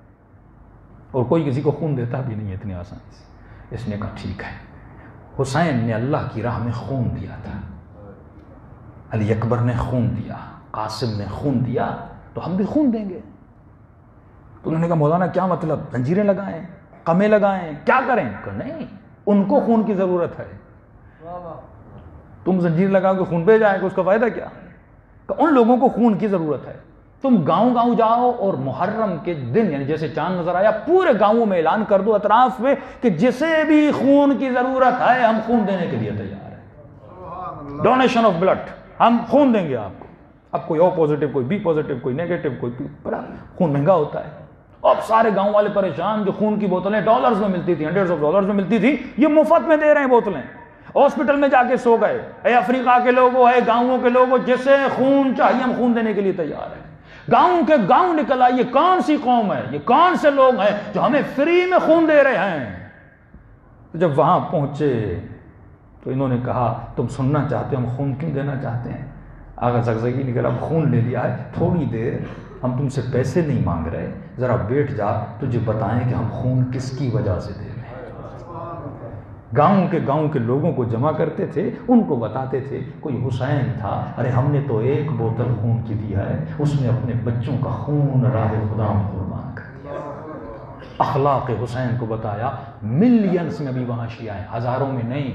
اور کوئی کسی کو خون دیتا بھی نہیں ہے اتنی آسانی سے۔ اس نے کہا ٹھیک ہے، حسین نے اللہ کی راہ میں خون دیا تھا، علی اکبر نے خون دیا، قاسم نے خون دیا، تو ہم بھی خون دیں گے۔ تو انہوں نے کہا مولانا کیا مطلب؟ زنجیریں لگائیں، قمیں لگائیں، کیا کریں؟ کہ نہیں، ان کو خون کی ضرورت ہے، تم زنجیر لگاؤ کہ خون پہ جائے گا، اس کا فائدہ کیا؟ کہ ان لوگوں کو خون کی ضرورت ہے۔ تم گاؤں گاؤں جاؤ اور محرم کے دن، یعنی جیسے چاند نظر آیا، پورے گاؤں میں اعلان کر دو اطراف میں کہ جسے بھی خون کی ضرورت ہے ہم خون دینے کے لیے تیار ہیں، ڈونیشن آف بلڈ، ہم خون دیں گے آپ کو۔ اب کوئی او پازیٹو، کوئی بی پازیٹو، کوئی نیگیٹو، کوئی بڑا خون مہنگا ہوتا ہے۔ اب سارے گاؤں والے پریشان، جو خون کی بوتلیں ڈالرز میں ملتی تھی، ہنڈریڈز آف ڈالرز میں ملتی تھی، یہ مفت میں دے رہے ہیں بوتلیں۔ ہاسپٹل میں جا کے سو گئے، اے افریقہ کے لوگوں، اے گاؤں کے لوگوں، جسے خون چاہیے ہم خون دینے کے لیے تیار ہیں۔ گاؤں کے گاؤں نکل آئے، یہ کون سی قوم ہے، یہ کون سے لوگ ہیں جو ہمیں فری میں خون دے رہے ہیں؟ جب وہاں پہنچے تو انہوں نے کہا تم سننا چاہتے ہو ہم خون کیوں دینا چاہتے ہیں؟ آغا زگزگی نے کہا اب خون لے لیا ہے، تھوڑی دیر ہم تم سے پیسے نہیں مانگ رہے، ذرا بیٹھ جا، تجھے بتائیں کہ ہم خون کس کی وجہ سے دے رہے ہیں۔ گاؤں کے لوگوں کو جمع کرتے تھے، ان کو بتاتے تھے کوئی حسین تھا، ارے ہم نے تو ایک بوتل خون کی دیا ہے، اس نے اپنے بچوں کا خون راہ خدا میں قربان کر دیا۔ اخلاق حسین کو بتایا، ملینز میں بھی وہاں شیعہ ہیں، ہزاروں میں نہیں،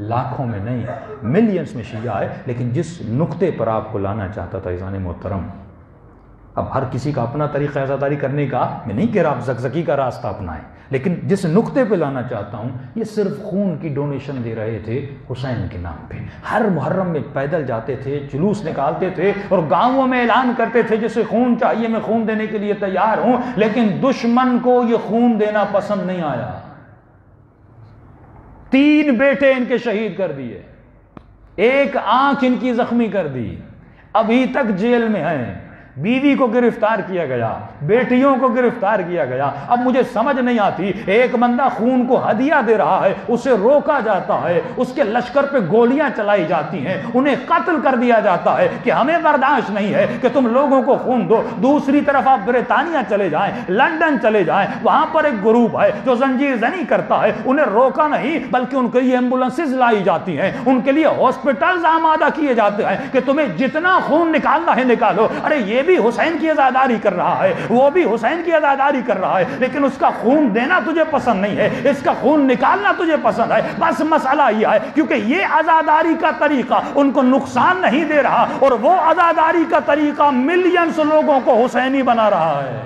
لاکھوں میں نہیں، ملینز میں شیعہ ہے۔ لیکن جس نقطے پر آپ کو لانا چاہتا تھا عزیزان محترم، اب ہر کسی کا اپنا طریقہ عزاداری کرنے کا، میں نہیں کہہ رہا آپ زکزکی کا راستہ اپنائیں، لیکن جس نقطے پہ لانا چاہتا ہوں، یہ صرف خون کی ڈونیشن دے رہے تھے حسین کے نام پہ۔ ہر محرم میں پیدل جاتے تھے، جلوس نکالتے تھے اور گاؤں میں اعلان کرتے تھے جسے خون چاہیے میں خون دینے کے لیے تیار ہوں، لیکن دشمن کو یہ خون دینا پسند نہیں آیا۔ 3 بیٹے ان کے شہید کر دیے، ایک آنکھ ان کی زخمی کر دی، ابھی تک جیل میں ہیں۔ بیوی کو گرفتار کیا گیا، بیٹیوں کو گرفتار کیا گیا۔ اب مجھے سمجھ نہیں آتی، ایک بندہ خون کو ہدیہ دے رہا ہے، اسے روکا جاتا ہے، اس کے لشکر پہ گولیاں چلائی جاتی ہیں، انہیں قتل کر دیا جاتا ہے کہ ہمیں برداشت نہیں ہے کہ تم لوگوں کو خون دو۔ دوسری طرف آپ برطانیہ چلے جائیں، لندن چلے جائیں، وہاں پر ایک گروپ ہے جو زنجیر زنی کرتا ہے، انہیں روکا نہیں بلکہ ان کے لیے ایمبولینسز لائی جاتی ہیں، ان کے لیے ہاسپٹلز آمادہ کیے جاتے ہیں کہ تمہیں جتنا خون نکالنا ہے نکالو۔ ارے یہ بھی حسین کی عزاداری کر رہا ہے، وہ بھی حسین کی عزاداری کر رہا ہے، لیکن اس کا خون دینا تجھے پسند نہیں ہے، اس کا خون نکالنا تجھے پسند ہے۔ بس مسئلہ یہ ہے کیونکہ یہ عزاداری کا طریقہ ان کو نقصان نہیں دے رہا، اور وہ عزاداری کا طریقہ ملینز لوگوں کو حسینی بنا رہا ہے۔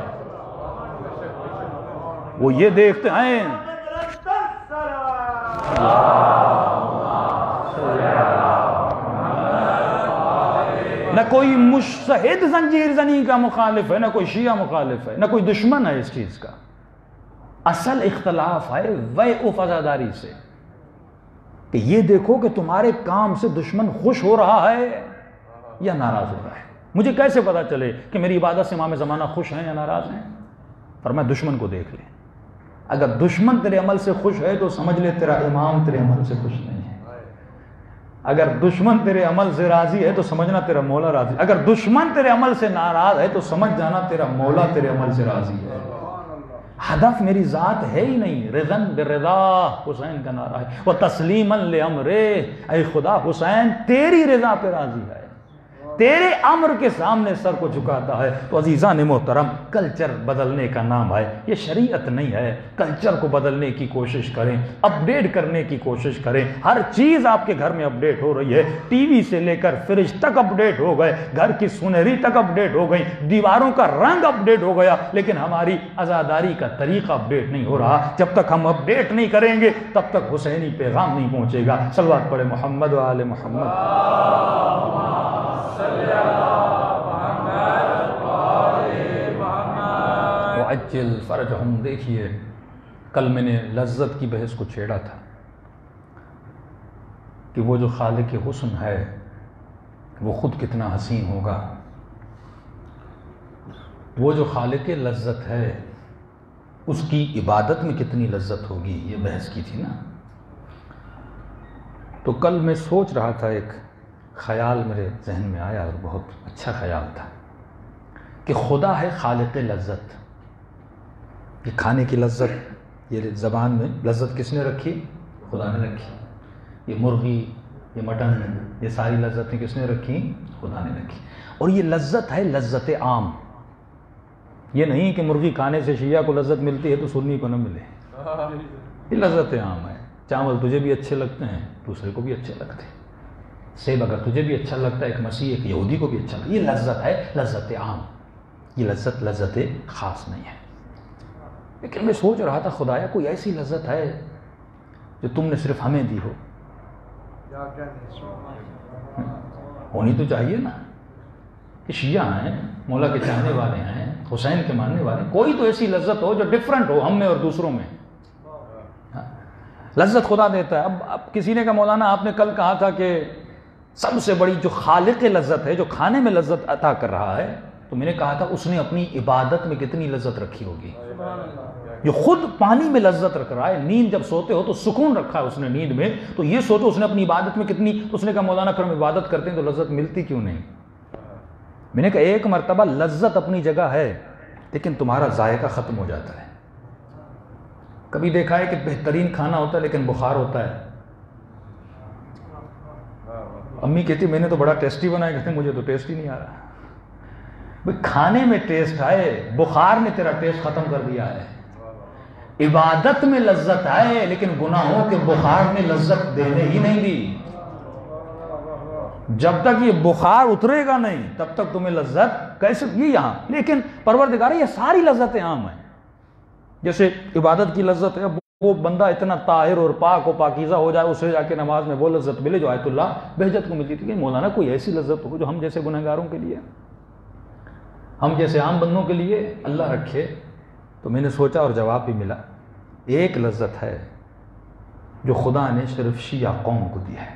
وہ یہ دیکھتے ہیں نہ کوئی مجتہد زنجیر زنی کا مخالف ہے، نہ کوئی شیعہ مخالف ہے، نہ کوئی دشمن ہے اس چیز کا۔ اصل اختلاف ہے ویعف عزاداری سے، کہ یہ دیکھو کہ تمہارے کام سے دشمن خوش ہو رہا ہے یا ناراض ہو رہا ہے۔ مجھے کیسے پتا چلے کہ میری عبادت سے امام زمانہ خوش ہیں یا ناراض ہیں؟ فرمایا دشمن کو دیکھ لے، اگر دشمن تیرے عمل سے خوش ہے تو سمجھ لے تیرا امام تیرے عمل سے خوش نہیں ہے، اگر دشمن تیرے عمل سے راضی ہے تو سمجھنا تیرا مولا راضی، اگر دشمن تیرے عمل سے ناراض ہے تو سمجھ جانا تیرا مولا تیرے عمل سے راضی ہے۔ ہدف میری ذات ہے ہی نہیں، رضن برضا حسین کا نعرہ ہے، وہ تسلیما لامرے، اے خدا حسین تیری رضا پہ راضی ہے، تیرے امر کے سامنے سر کو جھکاتا ہے۔ تو عزیزان محترم، کلچر بدلنے کا نام ہے، یہ شریعت نہیں ہے۔ کلچر کو بدلنے کی کوشش کریں، اپڈیٹ کرنے کی کوشش کریں۔ ہر چیز آپ کے گھر میں اپڈیٹ ہو رہی ہے، ٹی وی سے لے کر فریج تک اپڈیٹ ہو گئے، گھر کی سنہری تک اپڈیٹ ہو گئی، دیواروں کا رنگ اپڈیٹ ہو گیا، لیکن ہماری عزاداری کا طریقہ اپڈیٹ نہیں ہو رہا۔ جب تک ہم اپڈیٹ نہیں کریں گے تب تک حسینی پیغام نہیں پہنچے گا۔ صلوات پڑھے محمد و آل محمد۔ وعجل فرجہم۔ دیکھیے کل میں نے لذت کی بحث کو چھیڑا تھا کہ وہ جو خالق حسن ہے وہ خود کتنا حسین ہوگا، وہ جو خالق لذت ہے اس کی عبادت میں کتنی لذت ہوگی، یہ بحث کی تھی نا۔ تو کل میں سوچ رہا تھا، ایک خیال میرے ذہن میں آیا اور بہت اچھا خیال تھا کہ خدا ہے خالق لذت. یہ کھانے کی لذت، یہ زبان میں لذت کس نے رکھی؟ خدا نے رکھی. یہ مرغی، یہ مٹن، یہ ساری لذتیں کس نے رکھی؟ خدا نے رکھی. اور یہ لذت ہے لذت عام. یہ نہیں کہ مرغی کھانے سے شیعہ کو لذت ملتی ہے تو سنی کو نہ ملے. یہ لذت عام ہے. چاول تجھے بھی اچھے لگتے ہیں، دوسرے کو بھی اچھے لگتے ہیں. سیب اگر تجھے بھی اچھا لگتا ہے، ایک مسیح ایک یہودی کو بھی اچھا لگتا ہے. یہ لذت ہے لذت عام. یہ لذت خاص نہیں ہے. لیکن میں سوچ رہا تھا خدایا کوئی ایسی لذت ہے جو تم نے صرف ہمیں دی ہو. ہونی تو چاہیے نا. کہ شیعہ ہیں، مولا کے چاہنے والے ہیں، حسین کے ماننے والے ہیں، کوئی تو ایسی لذت ہو جو ڈفرنٹ ہو ہم میں اور دوسروں میں. لذت خدا دیتا ہے. اب کسی نے کہا مولانا آپ نے کل کہا تھا کہ سب سے بڑی جو خالق لذت ہے، جو کھانے میں لذت عطا کر رہا ہے، تو میں نے کہا تھا اس نے اپنی عبادت میں کتنی لذت رکھی ہوگی. جو خود پانی میں لذت رکھ رہا ہے، نیند جب سوتے ہو تو سکون رکھا ہے اس نے نیند میں، تو یہ سوچو اس نے اپنی عبادت میں کتنی. تو اس نے کہا مولانا پھر ہم عبادت کرتے ہیں تو لذت ملتی کیوں نہیں؟ میں نے کہا ایک مرتبہ لذت اپنی جگہ ہے لیکن تمہارا ذائقہ ختم ہو جاتا ہے. کبھی دیکھا ہے کہ بہترین کھانا ہوتا ہے لیکن بخار ہوتا ہے. امی کہتی میں نے تو بڑا ٹیسٹی بنایا، کہتے مجھے تو ٹیسٹ ہی نہیں آ رہا. بھئی کھانے میں ٹیسٹ آئے، بخار نے تیرا ٹیسٹ ختم کر دیا ہے. عبادت میں لذت آئے لیکن گناہوں کے بخار نے لذت دینے ہی نہیں دی. جب تک یہ بخار اترے گا نہیں تب تک تمہیں لذت کیسے؟ یہ یہاں لیکن پروردگار یہ ساری لذتیں عام ہیں. جیسے عبادت کی لذت ہے، وہ بندہ اتنا طاہر اور پاک و پاکیزہ ہو جائے، اسے جا کے نماز میں وہ لذت ملے جو آیت اللہ بہجت کو ملتی تھی. کہ مولانا کوئی ایسی لذت ہو جو ہم جیسے گنہگاروں کے لیے، ہم جیسے عام بندوں کے لیے اللہ رکھے. تو میں نے سوچا اور جواب بھی ملا. ایک لذت ہے جو خدا نے صرف شیعہ قوم کو دی ہے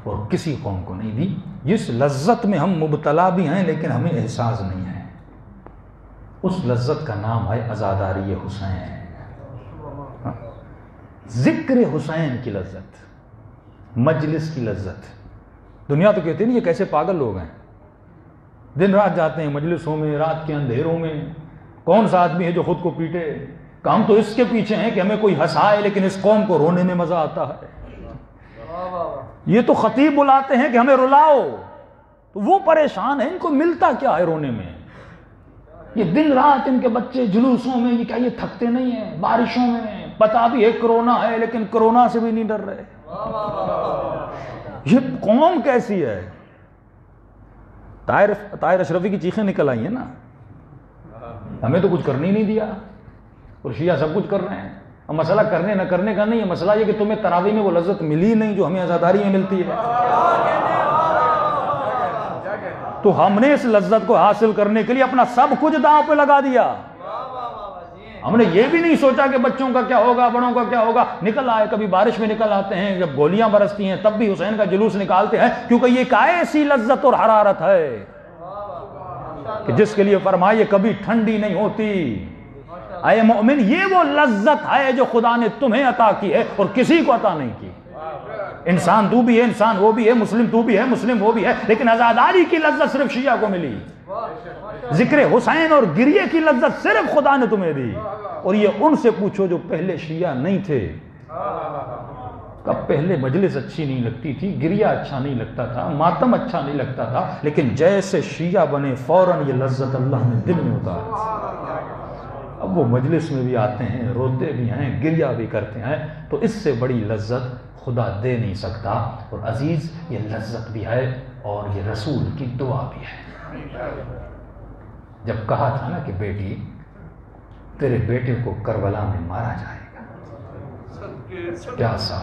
اور کسی قوم کو نہیں دی. جس لذت میں ہم مبتلا بھی ہیں لیکن ہمیں احساس نہیں ہے. اس لذت کا نام ہے عزاداری حسین. ذکر حسین کی لذت، مجلس کی لذت. دنیا تو کہتے نہیں یہ کیسے پاگل لوگ ہیں، دن رات جاتے ہیں مجلسوں میں، رات کے اندھیروں میں. کون سا آدمی ہے جو خود کو پیٹے؟ کام تو اس کے پیچھے ہیں کہ ہمیں کوئی ہنسائے لیکن اس قوم کو رونے میں مزہ آتا ہے. یہ تو خطیب بلاتے ہیں کہ ہمیں رلاؤ، تو وہ پریشان ہیں، ان کو ملتا کیا ہے رونے میں؟ یہ دن رات ان کے بچے جلوسوں میں، یہ کیا یہ تھکتے نہیں ہیں؟ بارشوں میں پتا بھی ہے کرونا ہے لیکن کرونا سے بھی نہیں ڈر رہے. یہ قوم کیسی ہے؟ طاہر اشرفی کی چیخیں نکل آئی ہیں نا، ہمیں تو کچھ کرنے ہی نہیں دیا اور شیعہ سب کچھ کر رہے ہیں. اب مسئلہ کرنے نہ کرنے کا نہیں ہے، مسئلہ یہ کہ تمہیں تراویح میں وہ لذت ملی نہیں جو ہمیں عزاداری میں ملتی ہے. تو ہم نے اس لذت کو حاصل کرنے کے لیے اپنا سب کچھ داؤں پہ لگا دیا. ہم نے یہ بھی نہیں سوچا کہ بچوں کا کیا ہوگا، بڑوں کا کیا ہوگا. نکل آئے، کبھی بارش میں نکل آتے ہیں، جب گولیاں برستی ہیں تب بھی حسین کا جلوس نکالتے ہیں، کیونکہ یہ ایک ایسی لذت اور حرارت ہے کہ جس کے لیے فرمائے کبھی ٹھنڈی نہیں ہوتی. اے مومن، یہ وہ لذت ہے جو خدا نے تمہیں عطا کی ہے اور کسی کو عطا نہیں کی. انسان تو بھی ہے، انسان وہ بھی ہے، مسلم تو بھی ہے، مسلم وہ بھی ہے، لیکن عزاداری کی لذت صرف شیعہ کو ملی. ذکر حسین اور گریے کی لذت صرف خدا نے تمہیں دی. اور یہ ان سے پوچھو جو پہلے شیعہ نہیں تھے. کب پہلے مجلس اچھی نہیں لگتی تھی، گریہ اچھا نہیں لگتا تھا، ماتم اچھا نہیں لگتا تھا، لیکن جیسے شیعہ بنے فوراً یہ لذت اللہ نے دل میں اتار. اب وہ مجلس میں بھی آتے ہیں، روتے بھی ہیں، گریہ بھی کرتے ہیں. تو اس سے بڑی لذت خدا دے نہیں سکتا. اور عزیز یہ لذت بھی ہے اور یہ رسول کی دعا بھی ہے. جب کہا تھا نا کہ بیٹی تیرے بیٹے کو کربلا میں مارا جائے گا، پیاسا،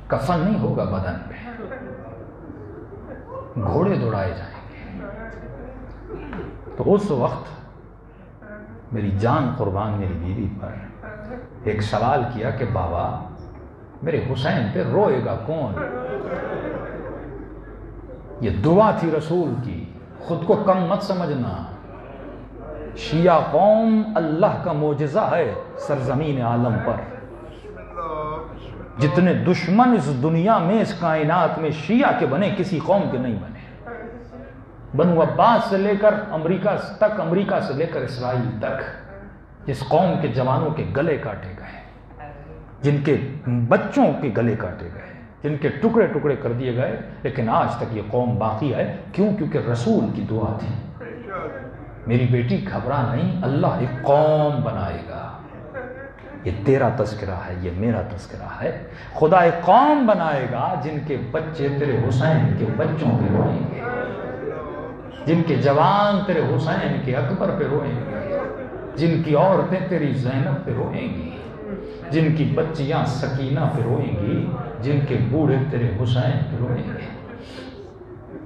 کفن نہیں ہوگا بدن پہ، گھوڑے دوڑائے جائیں گے. تو اس وقت میری جان قربان میری بیوی پر ایک سوال کیا کہ بابا میرے حسین پہ روئے گا کون؟ یہ دعا تھی رسول کی. خود کو کم مت سمجھنا. شیعہ قوم اللہ کا معجزہ ہے سرزمین عالم پر. جتنے دشمن اس دنیا میں اس کائنات میں شیعہ کے بنے کسی قوم کے نہیں بنے. بنو عباس سے لے کر امریکہ تک، امریکہ سے لے کر اسرائیل تک، جس قوم کے جوانوں کے گلے کاٹے گئے، جن کے بچوں کے گلے کاٹے گئے، جن کے ٹکڑے ٹکڑے کر دیے گئے، لیکن آج تک یہ قوم باقی ہے. کیوں؟ کیونکہ رسول کی دعا تھی. میری بیٹی گھبرا نہیں، اللہ ایک قوم بنائے گا. یہ تیرا تذکرہ ہے، یہ میرا تذکرہ ہے. خدا ایک قوم بنائے گا جن کے بچے تیرے حسین کے بچوں پہ روئیں گے، جن کے جوان تیرے حسین کے اکبر پہ روئیں گے، جن کی عورتیں تیری زینب پہ روئیں گی، جن کی بچیاں سکینہ پہ روئیں گی، جن کے بوڑھے تیرے حسین پہ روئیں گے.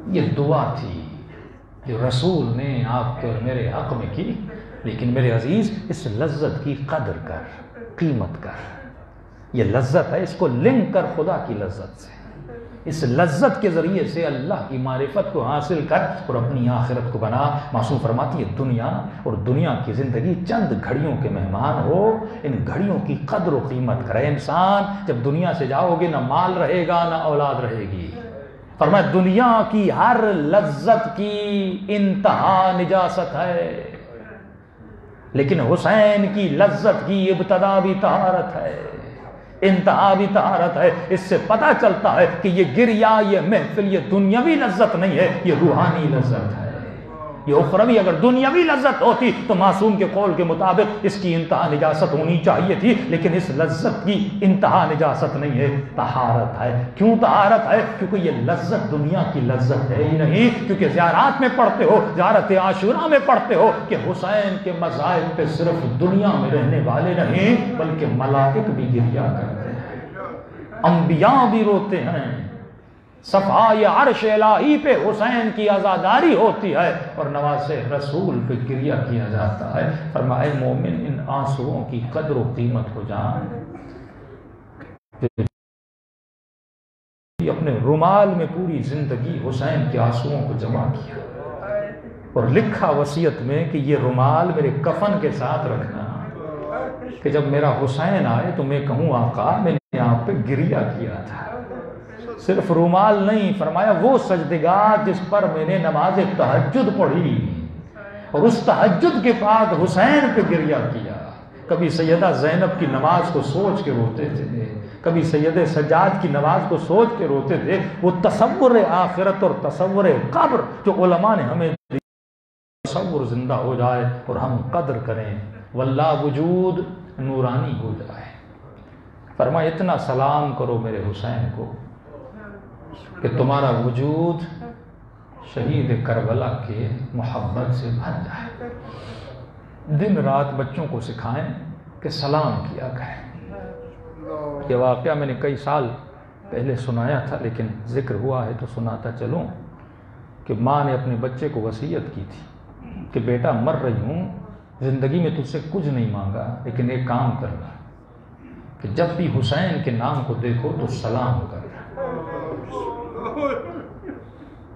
یہ دعا تھی جو رسول نے آپ کے اور میرے حق میں کی. لیکن میرے عزیز، اس لذت کی قدر کر، قیمت کر. یہ لذت ہے، اس کو لنک کر خدا کی لذت سے. اس لذت کے ذریعے سے اللہ کی معرفت کو حاصل کر اور اپنی آخرت کو بنا. معصوم فرماتی ہے دنیا اور دنیا کی زندگی چند گھڑیوں کے مہمان ہو، ان گھڑیوں کی قدر و قیمت کرے. انسان جب دنیا سے جاؤ گے، نہ مال رہے گا نہ اولاد رہے گی. فرمایا دنیا کی ہر لذت کی انتہا نجاست ہے، لیکن حسین کی لذت کی ابتدا بھی طہارت ہے، انتہا بھی طہارت ہے. اس سے پتہ چلتا ہے کہ یہ گریا، یہ محفل، یہ دنیاوی لذت نہیں ہے، یہ روحانی لذت ہے. یہ اخروی اگر دنیاوی لذت ہوتی تو معصوم کے قول کے مطابق اس کی انتہا نجاست ہونی چاہیے تھی. لیکن اس لذت کی انتہا نجاست نہیں ہے، طہارت ہے. کیوں طہارت ہے؟ کیونکہ یہ لذت دنیا کی لذت ہے ہی نہیں. کیونکہ زیارات میں پڑھتے ہو، زیارت عاشوراء میں پڑھتے ہو کہ حسین کے مذاہب پہ صرف دنیا میں رہنے والے نہیں بلکہ ملائک بھی گریا کرتے ہیں، انبیاء بھی روتے ہیں. صفحہ عرش الہی پہ حسین کی عزاداری ہوتی ہے اور نواز رسول پہ گریہ کیا جاتا ہے. فرمائے مومن، ان آنسوؤں کی قدر و قیمت کو جان. اپنے رومال میں پوری زندگی حسین کے آنسوؤں کو جمع کیا اور لکھا وصیت میں کہ یہ رومال میرے کفن کے ساتھ رکھنا، کہ جب میرا حسین آئے تو میں کہوں آقا میں نے آپ پہ گریہ کیا تھا. صرف رومال نہیں، فرمایا وہ سجدگاہ جس پر میں نے نماز تہجد پڑھی اور اس تہجد کے بعد حسین پہ گریہ کیا. کبھی سیدہ زینب کی نماز کو سوچ کے روتے تھے، کبھی سید سجاد کی نماز کو سوچ کے روتے تھے. وہ تصور آخرت اور تصور قبر جو علماء نے ہمیں تصور زندہ ہو جائے اور ہم قدر کریں، واللہ وجود نورانی ہو جائے. فرمایا اتنا سلام کرو میرے حسین کو کہ تمہارا وجود شہید کربلا کے محبت سے بھر جائے. دن رات بچوں کو سکھائیں کہ سلام کیا کریں. یہ واقعہ میں نے کئی سال پہلے سنایا تھا، لیکن ذکر ہوا ہے تو سناتا چلوں کہ ماں نے اپنے بچے کو وصیت کی تھی کہ بیٹا مر رہی ہوں، زندگی میں تجھ سے کچھ نہیں مانگا، لیکن ایک کام کرنا کہ جب بھی حسین کے نام کو دیکھو تو سلام کرنا.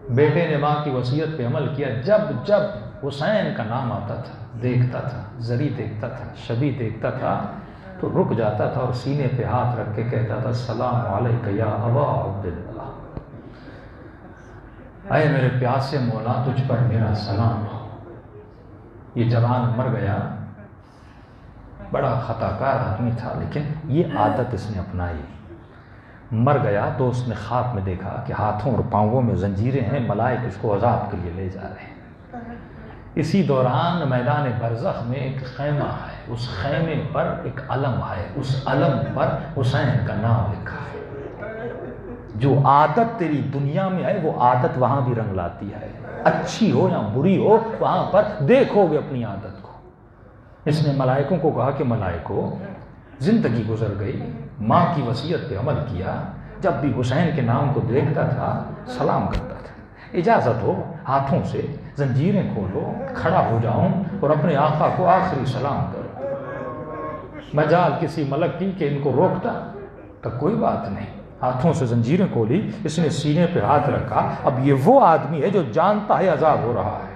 بیٹے نے ماں کی وصیت پہ عمل کیا. جب جب حسین کا نام آتا تھا، دیکھتا تھا، زری دیکھتا تھا، شبی دیکھتا تھا تو رک جاتا تھا اور سینے پہ ہاتھ رکھ کے کہتا تھا السلام علیک یا ابا عبداللہ. اے میرے پیاسے مولا، تجھ پر میرا سلام ہو. یہ جوان مر گیا، بڑا خطا کار آدمی تھا، لیکن یہ عادت اس نے اپنائی. مر گیا تو اس نے خواب میں دیکھا کہ ہاتھوں اور پاؤں میں زنجیریں ہیں، ملائک اس کو عذاب کے لیے لے جا رہے ہیں. اسی دوران میدان برزخ میں ایک خیمہ ہے، اس خیمے پر ایک علم ہے، اس علم پر حسین کا نام لکھا ہے. جو عادت تیری دنیا میں ہے وہ عادت وہاں بھی رنگ لاتی ہے، اچھی ہو یا بری ہو، وہاں پر دیکھو گے اپنی عادت کو. اس نے ملائکوں کو کہا کہ ملائکو، زندگی گزر گئی، ماں کی وصیت پہ عمل کیا، جب بھی حسین کے نام کو دیکھتا تھا سلام کرتا تھا. اجازت ہو ہاتھوں سے زنجیریں کھولو، کھڑا ہو جاؤں اور اپنے آقا کو آخری سلام کرو. مجال کسی ملک کی کہ ان کو روکتا تو کوئی بات نہیں. ہاتھوں سے زنجیریں کھولی، اس نے سینے پہ ہاتھ رکھا. اب یہ وہ آدمی ہے جو جانتا ہے عذاب ہو رہا ہے.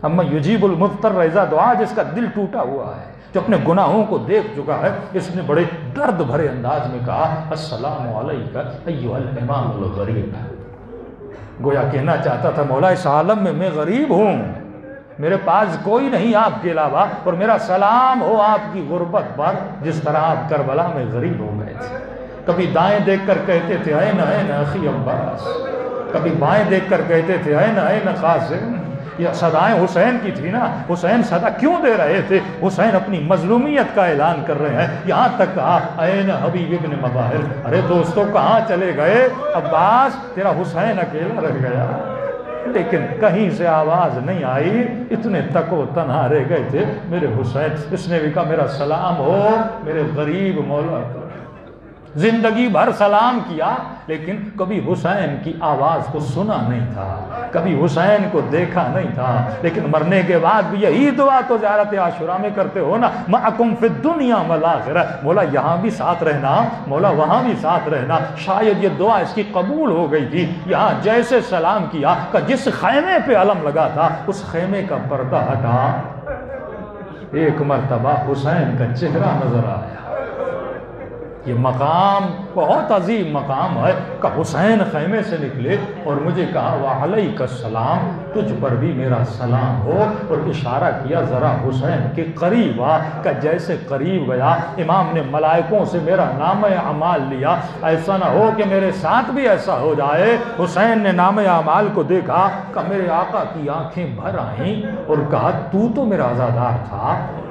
اما یجیب المضطر اذا دعا، جس کا دل ٹوٹا ہوا ہے، جو اپنے گناہوں کو دیکھ چکا ہے، اس نے بڑے درد بھرے انداز میں کہا السلام علیکہ ایھا الامام الغریب۔ گویا کہنا چاہتا تھا مولا اس عالم میں غریب ہوں، میرے پاس کوئی نہیں آپ کے علاوہ، اور میرا سلام ہو آپ کی غربت پر جس طرح آپ کربلا میں غریب ہو گئے تھے۔ کبھی دائیں دیکھ کر کہتے تھے این این اخی عباس، کبھی بائیں دیکھ کر کہتے تھے این این قاسم۔ یہ صدائیں حسین کی تھی نا، حسین صدا کیوں دے رہے تھے؟ حسین اپنی مظلومیت کا اعلان کر رہے ہیں، یہاں تک کہا این حبیب ابن مظاہر، ارے دوستوں کہاں چلے گئے؟ عباس تیرا حسین اکیلا رہ گیا۔ لیکن کہیں سے آواز نہیں آئی، اتنے تک وہ تنہا رہ گئے تھے میرے حسین۔ اس نے بھی کہا میرا سلام ہو میرے غریب مولا کو۔ زندگی بھر سلام کیا لیکن کبھی حسین کی آواز کو سنا نہیں تھا، کبھی حسین کو دیکھا نہیں تھا، لیکن مرنے کے بعد بھی یہی دعا تو زیارت عاشورہ میں کرتے ہو نا، معکم فی الدنیا والآخرہ، مولا یہاں بھی ساتھ رہنا، مولا وہاں بھی ساتھ رہنا۔ شاید یہ دعا اس کی قبول ہو گئی تھی۔ یہاں جیسے سلام کیا کہ جس خیمے پہ علم لگا تھا اس خیمے کا پردہ ہٹا، ایک مرتبہ حسین کا چہرہ نظر آیا۔ یہ مقام بہت عظیم مقام ہے کہ حسین خیمے سے نکلے اور مجھے کہا وعلیک السلام، تجھ پر بھی میرا سلام ہو، اور اشارہ کیا ذرا حسین کے قریب آ، کہ جیسے قریب گیا امام نے ملائکوں سے میرا نام اعمال لیا، ایسا نہ ہو کہ میرے ساتھ بھی ایسا ہو جائے۔ حسین نے نام اعمال کو دیکھا کہ میرے آقا کی آنکھیں بھر آئیں اور کہا تو میرا عزادار تھا،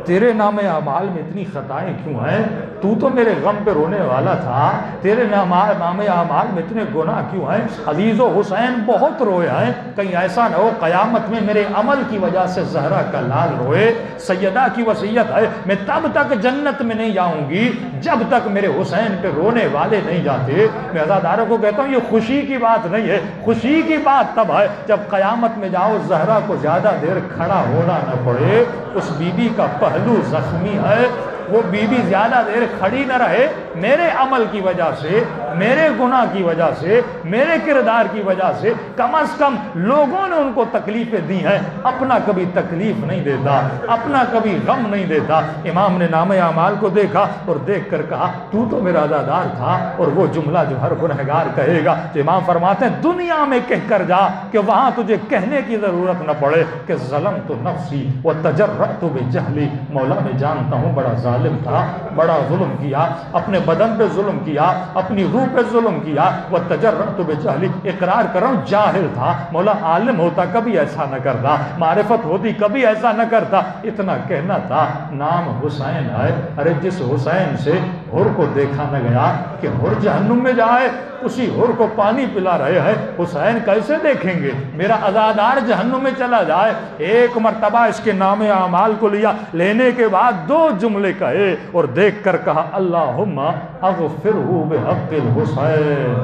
تیرے نام اعمال میں اتنی خطائیں کیوں ہیں؟ تو میرے غم پہ رونے والا تھا، تیرے نام اعمال میں اتنے گناہ کیوں ہیں؟ عزیز و حسین بہت روئے ہیں، کہیں ایسا نہ ہو قیامت میں میرے عمل کی وجہ سے زہرا کا لال روئے۔ سیدہ کی وصیت ہے میں تب تک جنت میں نہیں جاؤں گی جب تک میرے حسین پہ رونے والے نہیں جاتے۔ میں عزاداروں کو کہتا ہوں یہ خوشی کی بات نہیں ہے، خوشی کی بات تب ہے جب قیامت میں جاؤ زہرا کو زیادہ دیر کھڑا ہونا نہ پڑے۔ اس بی بی کا پہلو زخمی ہے، وہ بی بی زیادہ دیر کھڑی نہ رہے، میرے عمل کی وجہ سے، میرے گناہ کی وجہ سے، میرے کردار کی وجہ سے کم از کم لوگوں نے ان کو تکلیفیں دی ہیں، اپنا کبھی تکلیف نہیں دیتا، اپنا کبھی غم نہیں دیتا۔ امام نے نام اعمال کو دیکھا اور دیکھ کر کہا تو میرا عزادار تھا، اور وہ جملہ جو ہر گنہگار کہے گا، تو امام فرماتے ہیں دنیا میں کہہ کر جا کہ وہاں تجھے کہنے کی ضرورت نہ پڑے کہ ظلمت نفسی وتجرأت بجہلی، مولا میں جانتا ہوں بڑا ظالم تھا، بڑا ظلم کیا، اپنے بدن پہ ظلم کیا، اپنی روح پہ ظلم کیا، وتجرأت بجہلی، اقرار کر رہا ہوں جاہل تھا، مولا عالم ہوتا کبھی ایسا نہ کرتا، معرفت ہوتی کبھی ایسا نہ کرتا۔ اتنا کہنا تھا، نام حسین ہے، ارے جس حسین سے حر کو دیکھا نہ گیا کہ حر جہنم میں جائے، اسی حر کو پانی پلا رہے ہیں، حسین کیسے دیکھیں گے؟ میرا عزادار جہنم میں چلا جائے۔ ایک مرتبہ اس کے نام اعمال کو لیا، لینے کے بعد دو جملے کہے اور دیکھ کر کہا اللہم اغفرہ بحق الحسین،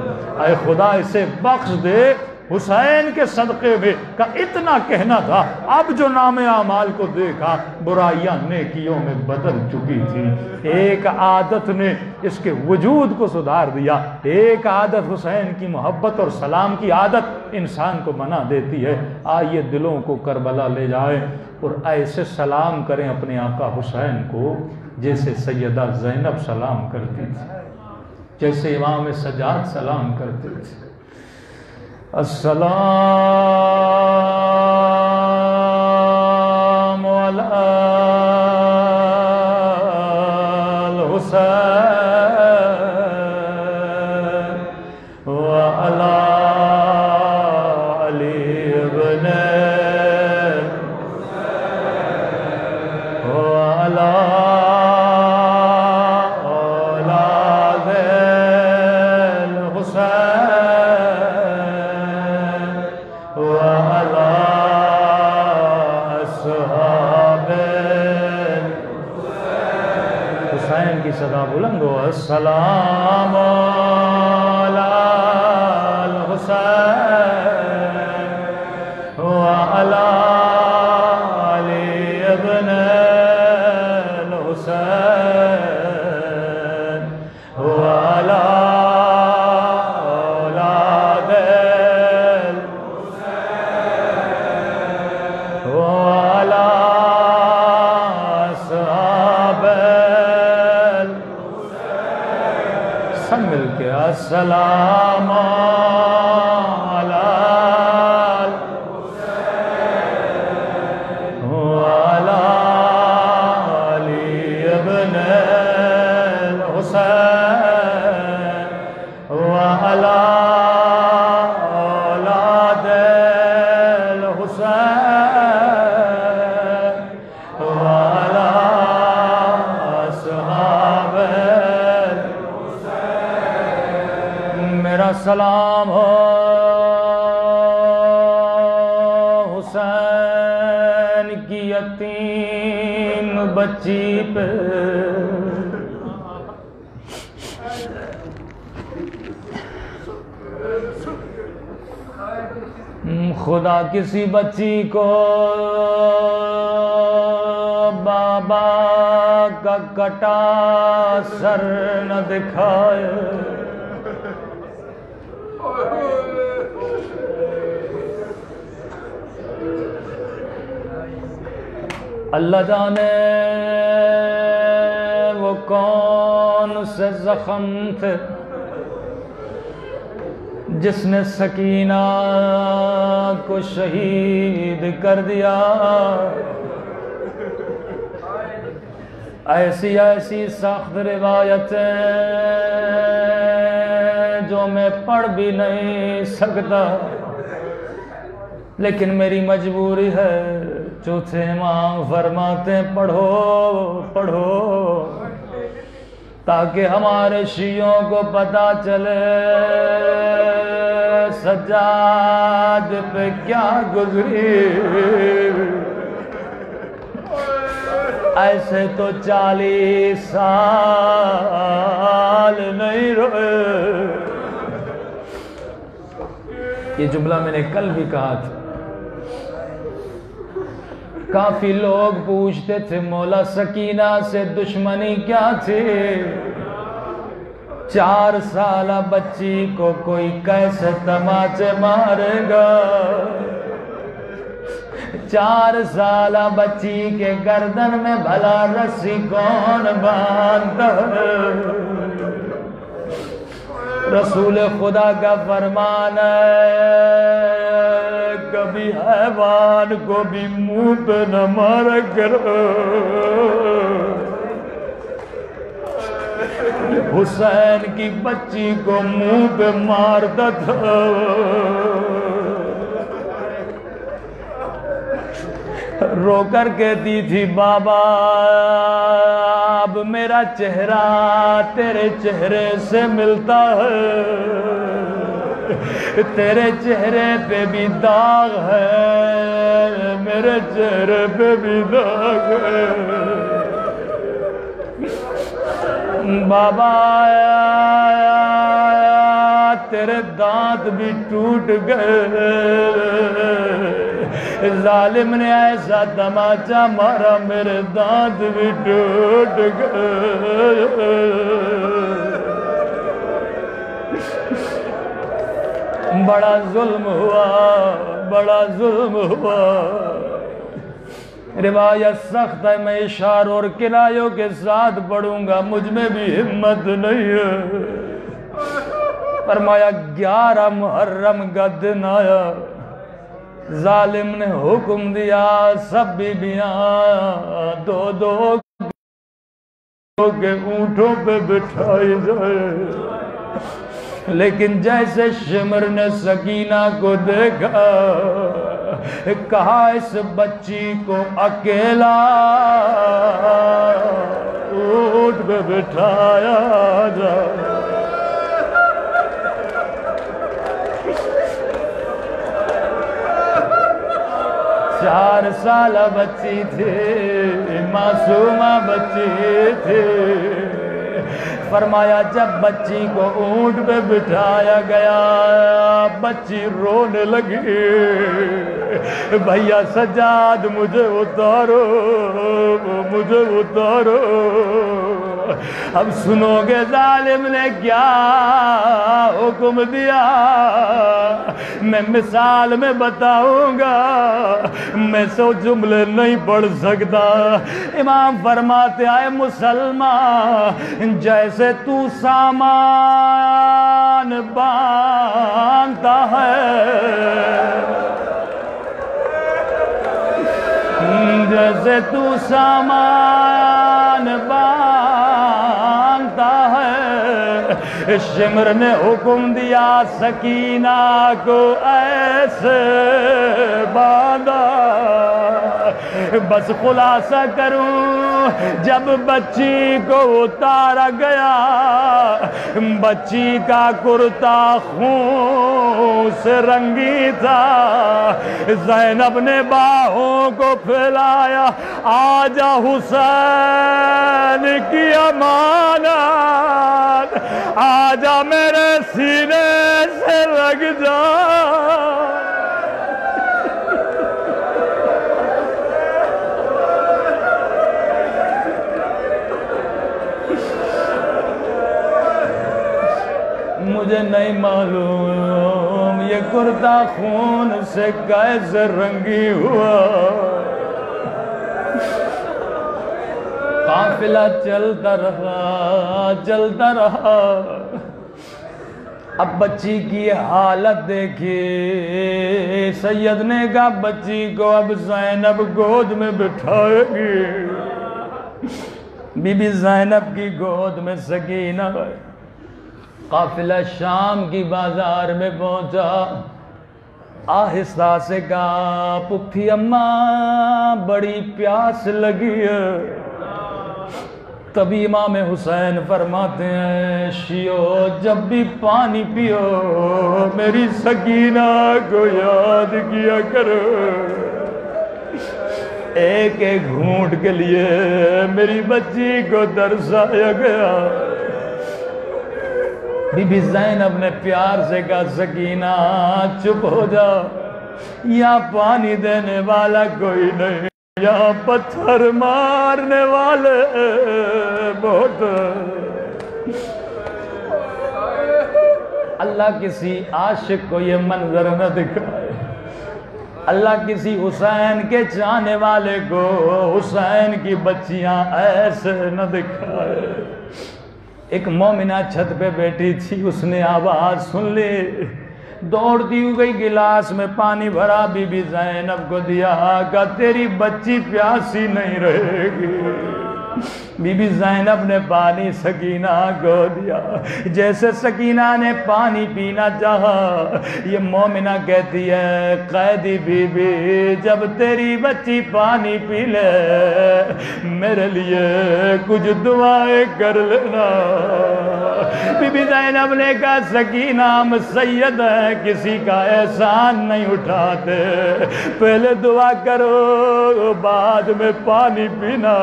اے خدا اسے بخش دے حسین کے صدقے میں۔ کا اتنا کہنا تھا، اب جو نام اعمال کو دیکھا برائیاں نیکیوں میں بدل چکی تھی۔ ایک عادت نے اس کے وجود کو سدھار دیا، ایک عادت حسین کی محبت اور سلام کی عادت انسان کو بنا دیتی ہے۔ آئیے دلوں کو کربلا لے جائیں اور ایسے سلام کریں اپنے آقا حسین کو جیسے سیدہ زینب سلام کرتی تھی، جیسے امام سجاد سلام کرتے تھے۔ السلام علی الحسین وعلی علی ابن وعلی اولاد الحسین صدا بلند ہو السلام علی الحسین وعلی علی ابن الحسین وعلی اولاد الحسین وعلی اصحاب السلام علی الحسین وعلی علی ابن الحسین وعلی اولاد الحسین وعلی اصحاب میرا سلام ہو حسین کی یتیم بچی پہ خدا کسی بچی کو بابا کا کٹا سر نہ دکھائے اللہ جانے وہ کون سے زخم تھے جس نے سکینہ کو شہید کر دیا ایسی ایسی سخت روایتیں جو میں پڑھ بھی نہیں سکتا لیکن میری مجبوری ہے چوتھے امام فرماتے ہیں پڑھو پڑھو تاکہ ہمارے شیعوں کو پتہ چلے سجاد پہ کیا گزری ایسے تو 40 سال نہیں روئے یہ جملہ میں نے کل بھی کہا تھا کافی لوگ پوچھتے تھے مولا سکینہ سے دشمنی کیا تھی 4 سالہ بچی کو کوئی کیسے تماچے مارے گا 4 سالہ بچی کے گردن میں بھلا رسی کون باندھتا ہے رسول خدا کا فرمان ہے کبھی حیوان کو بھی منہ پہ نہ مارا کرو حسین کی بچی کو منہ پہ مارتا تھا رو کر کہتی تھی بابا اب میرا چہرہ تیرے چہرے سے ملتا ہے تیرے چہرے پہ بھی داغ ہے میرے چہرے پہ بھی داغ ہے بابا تیرے دانت بھی ٹوٹ گئے ظالم نے ایسا تماچا مارا میرے دانت بھی ٹوٹ گئے بڑا ظلم ہوا بڑا ظلم ہوا روایت سخت ہے میں اشاروں اور کنایوں کے ساتھ پڑھوں گا مجھ میں بھی ہمت نہیں ہے فرمایا 11 محرم کا دن آیا ظالم نے حکم دیا سب بیبیاں 2 کے اونٹوں پہ بٹھائی جائے لیکن جیسے شمر نے سکینہ کو دیکھا کہا اس بچی کو اکیلا اونٹ پہ بٹھایا جائے 4 سالہ بچی تھی معصومہ بچی تھی فرمایا جب بچی کو اونٹ پہ بٹھایا گیا بچی رونے لگی بھیا سجاد مجھے اتارو مجھے اتارو اب سنو گے ظالم نے کیا حکم دیا میں مثال میں بتاؤں گا میں 100 جملے نہیں پڑھ سکتا امام فرماتے آئے مسلمان جیسے تو سامان باندھتا ہے جیسے تو سامان باندھتا ہے شمر نے حکم دیا سکینہ کو ایسے باندھا بس خلاصہ کروں جب بچی کو اتارا گیا بچی کا کرتا خون سے رنگی تھا زینب نے باہوں کو پھیلایا آجا حسین کی امانت آجا میرے سینے سے لگ جا مجھے نہیں معلوم یہ کرتا خون سے کیسے رنگی ہوا قافلہ چلتا رہا اب بچی کی حالت دیکھی سید نے کہا بچی کو اب زینب گود میں بٹھائے گی بی بی زینب کی گود میں سکینہ قافلہ شام کی بازار میں پہنچا آہستہ سے کہا پپھی اماں بڑی پیاس لگی ہے تبھی امام حسین فرماتے ہیں شیو جب بھی پانی پیو میری سکینہ کو یاد کیا کرو ایک ایک گھونٹ کے لیے میری بچی کو ترسایا گیا بی بی زینب نے پیار سے کہا سکینہ چپ ہو جا یہاں پانی دینے والا کوئی نہیں یہاں پتھر مارنے والے بہت اللہ کسی عاشق کو یہ منظر نہ دکھائے اللہ کسی حسین کے چاہنے والے کو حسین کی بچیاں ایسے نہ دکھائے ایک مومنہ چھت پہ بیٹھی تھی اس نے آواز سن لی دوڑتی ہوئی گئی گلاس میں پانی بھرا بی بی زینب کو دیا کہ تیری بچی پیاسی نہیں رہے گی بی بی زینب نے پانی سکینہ کو دیا جیسے سکینہ نے پانی پینا چاہا یہ مومنہ کہتی ہے قیدی بی بی جب تیری بچی پانی پی لے میرے لیے کچھ دعائیں کر لینا بی بی زینب نے کہا سکینہ ہم سید ہیں کسی کا احسان نہیں اٹھاتے پہلے دعا کرو بعد میں پانی پینا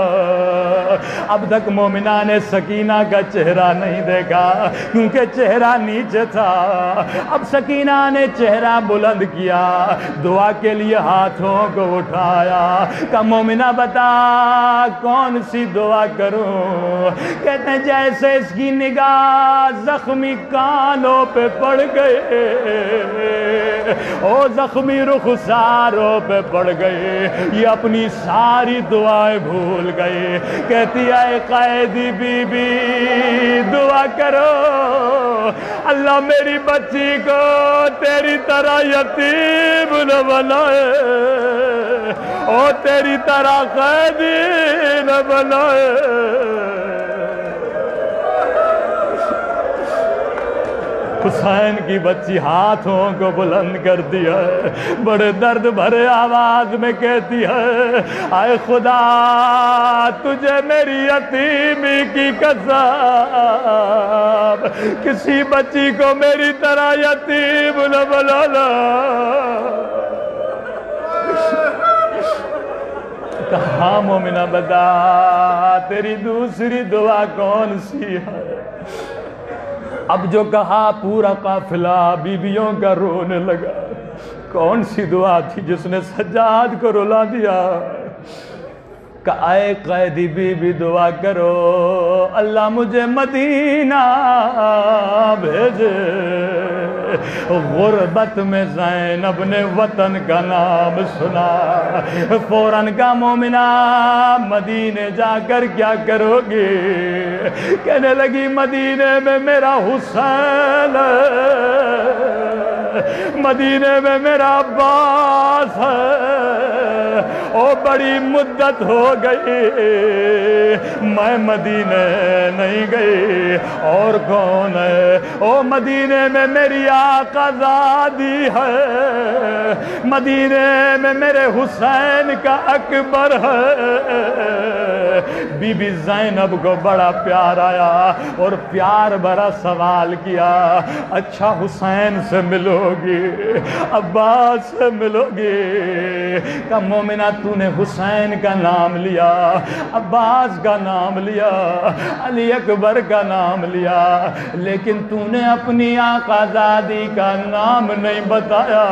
اب تک مومنہ نے سکینہ کا چہرہ نہیں دیکھا کیونکہ چہرہ نیچے تھا اب سکینہ نے چہرہ بلند کیا دعا کے لیے ہاتھوں کو اٹھایا کہ مومنہ بتا کون سی دعا کروں کہتے ہیں جیسے اس کی نگاہ زخمی کانوں پہ پڑ گئے او زخمی رخساروں پہ پڑ گئے یہ اپنی ساری دعائیں بھول گئے کہتی ہے قیدی بی بی دعا کرو اللہ میری بچی کو تیری طرح یتیم نہ بنائے او تیری طرح قیدی نہ بنائے حسین کی بچی ہاتھوں کو بلند کر دیا ہے بڑے درد بھرے آواز میں کہتی ہے آئے خدا تجھے میری یتیمی کی قسم کسی بچی کو میری طرح یتیم نہ بنانا کہا مومنہ بتا تیری دوسری دعا کون سی ہے اب جو کہا پورا قافلہ بیویوں کا رونے لگا کون سی دعا تھی جس نے سجاد کو رلا دیا کہ اے قیدی بی بی دعا کرو اللہ مجھے مدینہ بھیجے غربت میں زینب نے وطن کا نام سنا، فوراً کا مومنہ مدینے جا کر کیا کرو گے؟ کہنے لگی مدینے میں میرا حسین ہے، مدینے میں میرا عباس ہے، او بڑی مدت ہو گئی میں مدینے نہیں گئی، اور کون ہے؟ او مدینے میں میری آقا زادی ہے، مدینے میں میرے حسین کا اکبر ہے۔ بی بی زینب کو بڑا پیار آیا اور پیار بھرا سوال کیا، اچھا حسین سے ملو گی، عباس سے ملو گی؟ کہ مومنہ تو نے حسین کا نام لیا، عباس کا نام لیا، علی اکبر کا نام لیا، لیکن تو نے اپنی آقا زادی کا نام نہیں بتایا،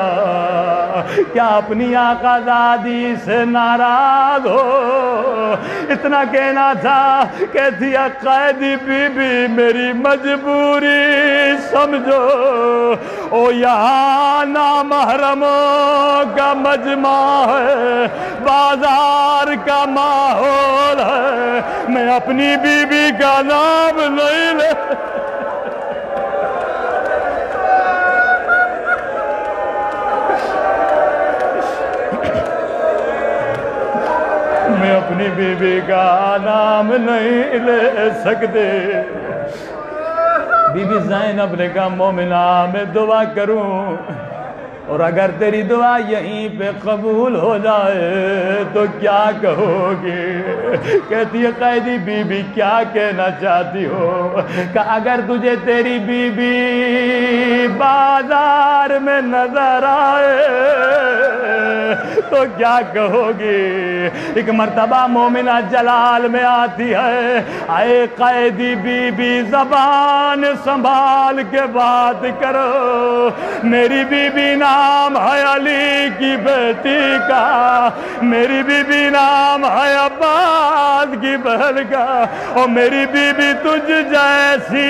کیا اپنی آقا زادی سے ناراض ہو؟ اتنا کہنا تھا، کہتی ہے قیدی بی بی میری مجبوری سمجھو، او یہاں نامحرموں کا مجمع ہے، بازار کا ماحول ہے، میں اپنی بی بی کا نام نہیں لے۔ میں اپنی بی بی کا نام نہیں لے سکتے۔ بی بی زینب نے کہا مومنہ میں دعا کروں، اور اگر تیری دعا یہیں پہ قبول ہو جائے تو کیا کہو گے؟ کہتی ہے قیدی بی بی کیا کہنا چاہتی ہو؟ کہ اگر تجھے تیری بی بی بازار میں نظر آئے تو کیا کہو گی؟ ایک مرتبہ مومنہ جلال میں آتی ہے، اے قیدی بی بی زبان سنبھال کے بات کرو، میری بی بی نام ہے علی کی بیٹی کا، میری بی بی نام ہے عباس کی بہن کا، اور میری بی بی تجھ جیسی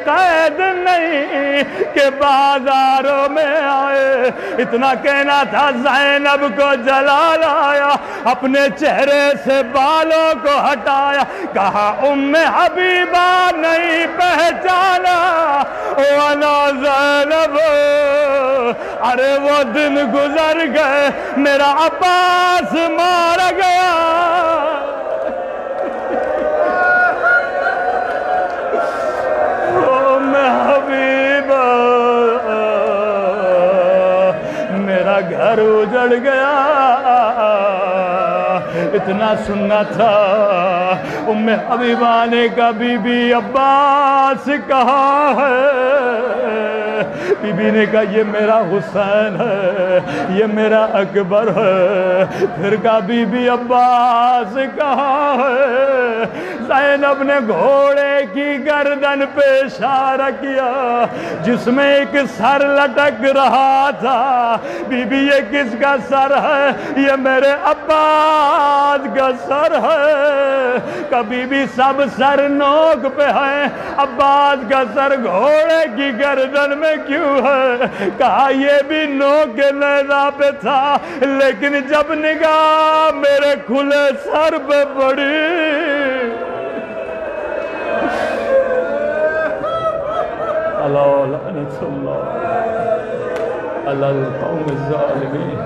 قید نہیں کہ بازاروں میں آئے۔ اتنا کہنا تھا زینب کو جلال آیا، اپنے چہرے سے بالوں کو ہٹایا، کہا ام حبیبہ نہیں پہچانا وانا زینب، ارے وہ دن گزر گئے میرا عباس مار گیا۔ ام حبیبہ میرا گھر اجڑ گیا۔ اتنا سننا تھا، ام حبیبہ نے کہا بی بی عباس کہاں ہے؟ بی بی نے کہا یہ میرا حسین ہے، یہ میرا اکبر ہے۔ پھر کہا بی بی عباس کہاں ہے؟ زینب نے گھوڑے کی گردن پہ اشارہ کیا جس میں ایک سر لٹک رہا تھا۔ بی بی یہ کس کا سر ہے؟ یہ میرے عباس کا سر ہے۔ کبھی بھی سب سر نوک پہ ہے، عباس کا سر گھوڑے کی گردن میں کیوں ہے؟ کہا یہ بھی نوک نیزہ پہ تھا، لیکن جب نگاہ میرے کھلے سر پہ پڑی اللہ لعنت اللہ علی القوم الظالمین۔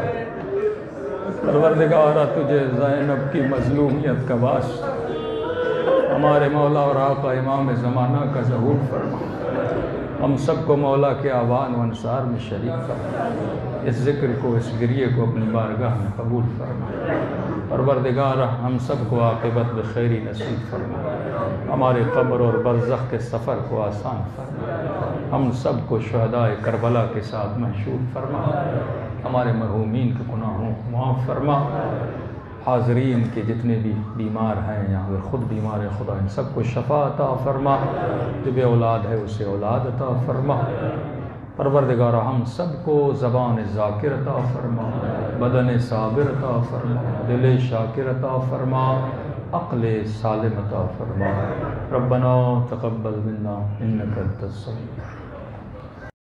پروردگارہ تجھے زینب کی مظلومیت کا واسطہ ہمارے مولا اور آقا امام زمانہ کا ظہور فرما، ہم سب کو مولا کے آوان و انصار میں شریک فرما، اس ذکر کو اس گریے کو اپنی بارگاہ میں قبول فرما۔ پروردگارہ ہم سب کو عاقبت بخیری نصیب فرما، ہمارے قبر اور برزخ کے سفر کو آسان فرما، ہم سب کو شہداء کربلا کے ساتھ محشور فرما، ہمارے مرحومین کے گناہوں کو معاف فرما۔ حاضرین کے جتنے بھی بیمار ہیں یا اگر خود بیمار خدا ان سب کو شفا عطا فرما، جو بے اولاد ہے اسے اولاد عطا فرما۔ پروردگارہ ہم سب کو زبان ذاکر عطا فرما، بدن صابر عطا فرما، دل شاکر عطا فرما، عقل سالم عطا فرما۔ ربنا تقبل منا انک انت السمیع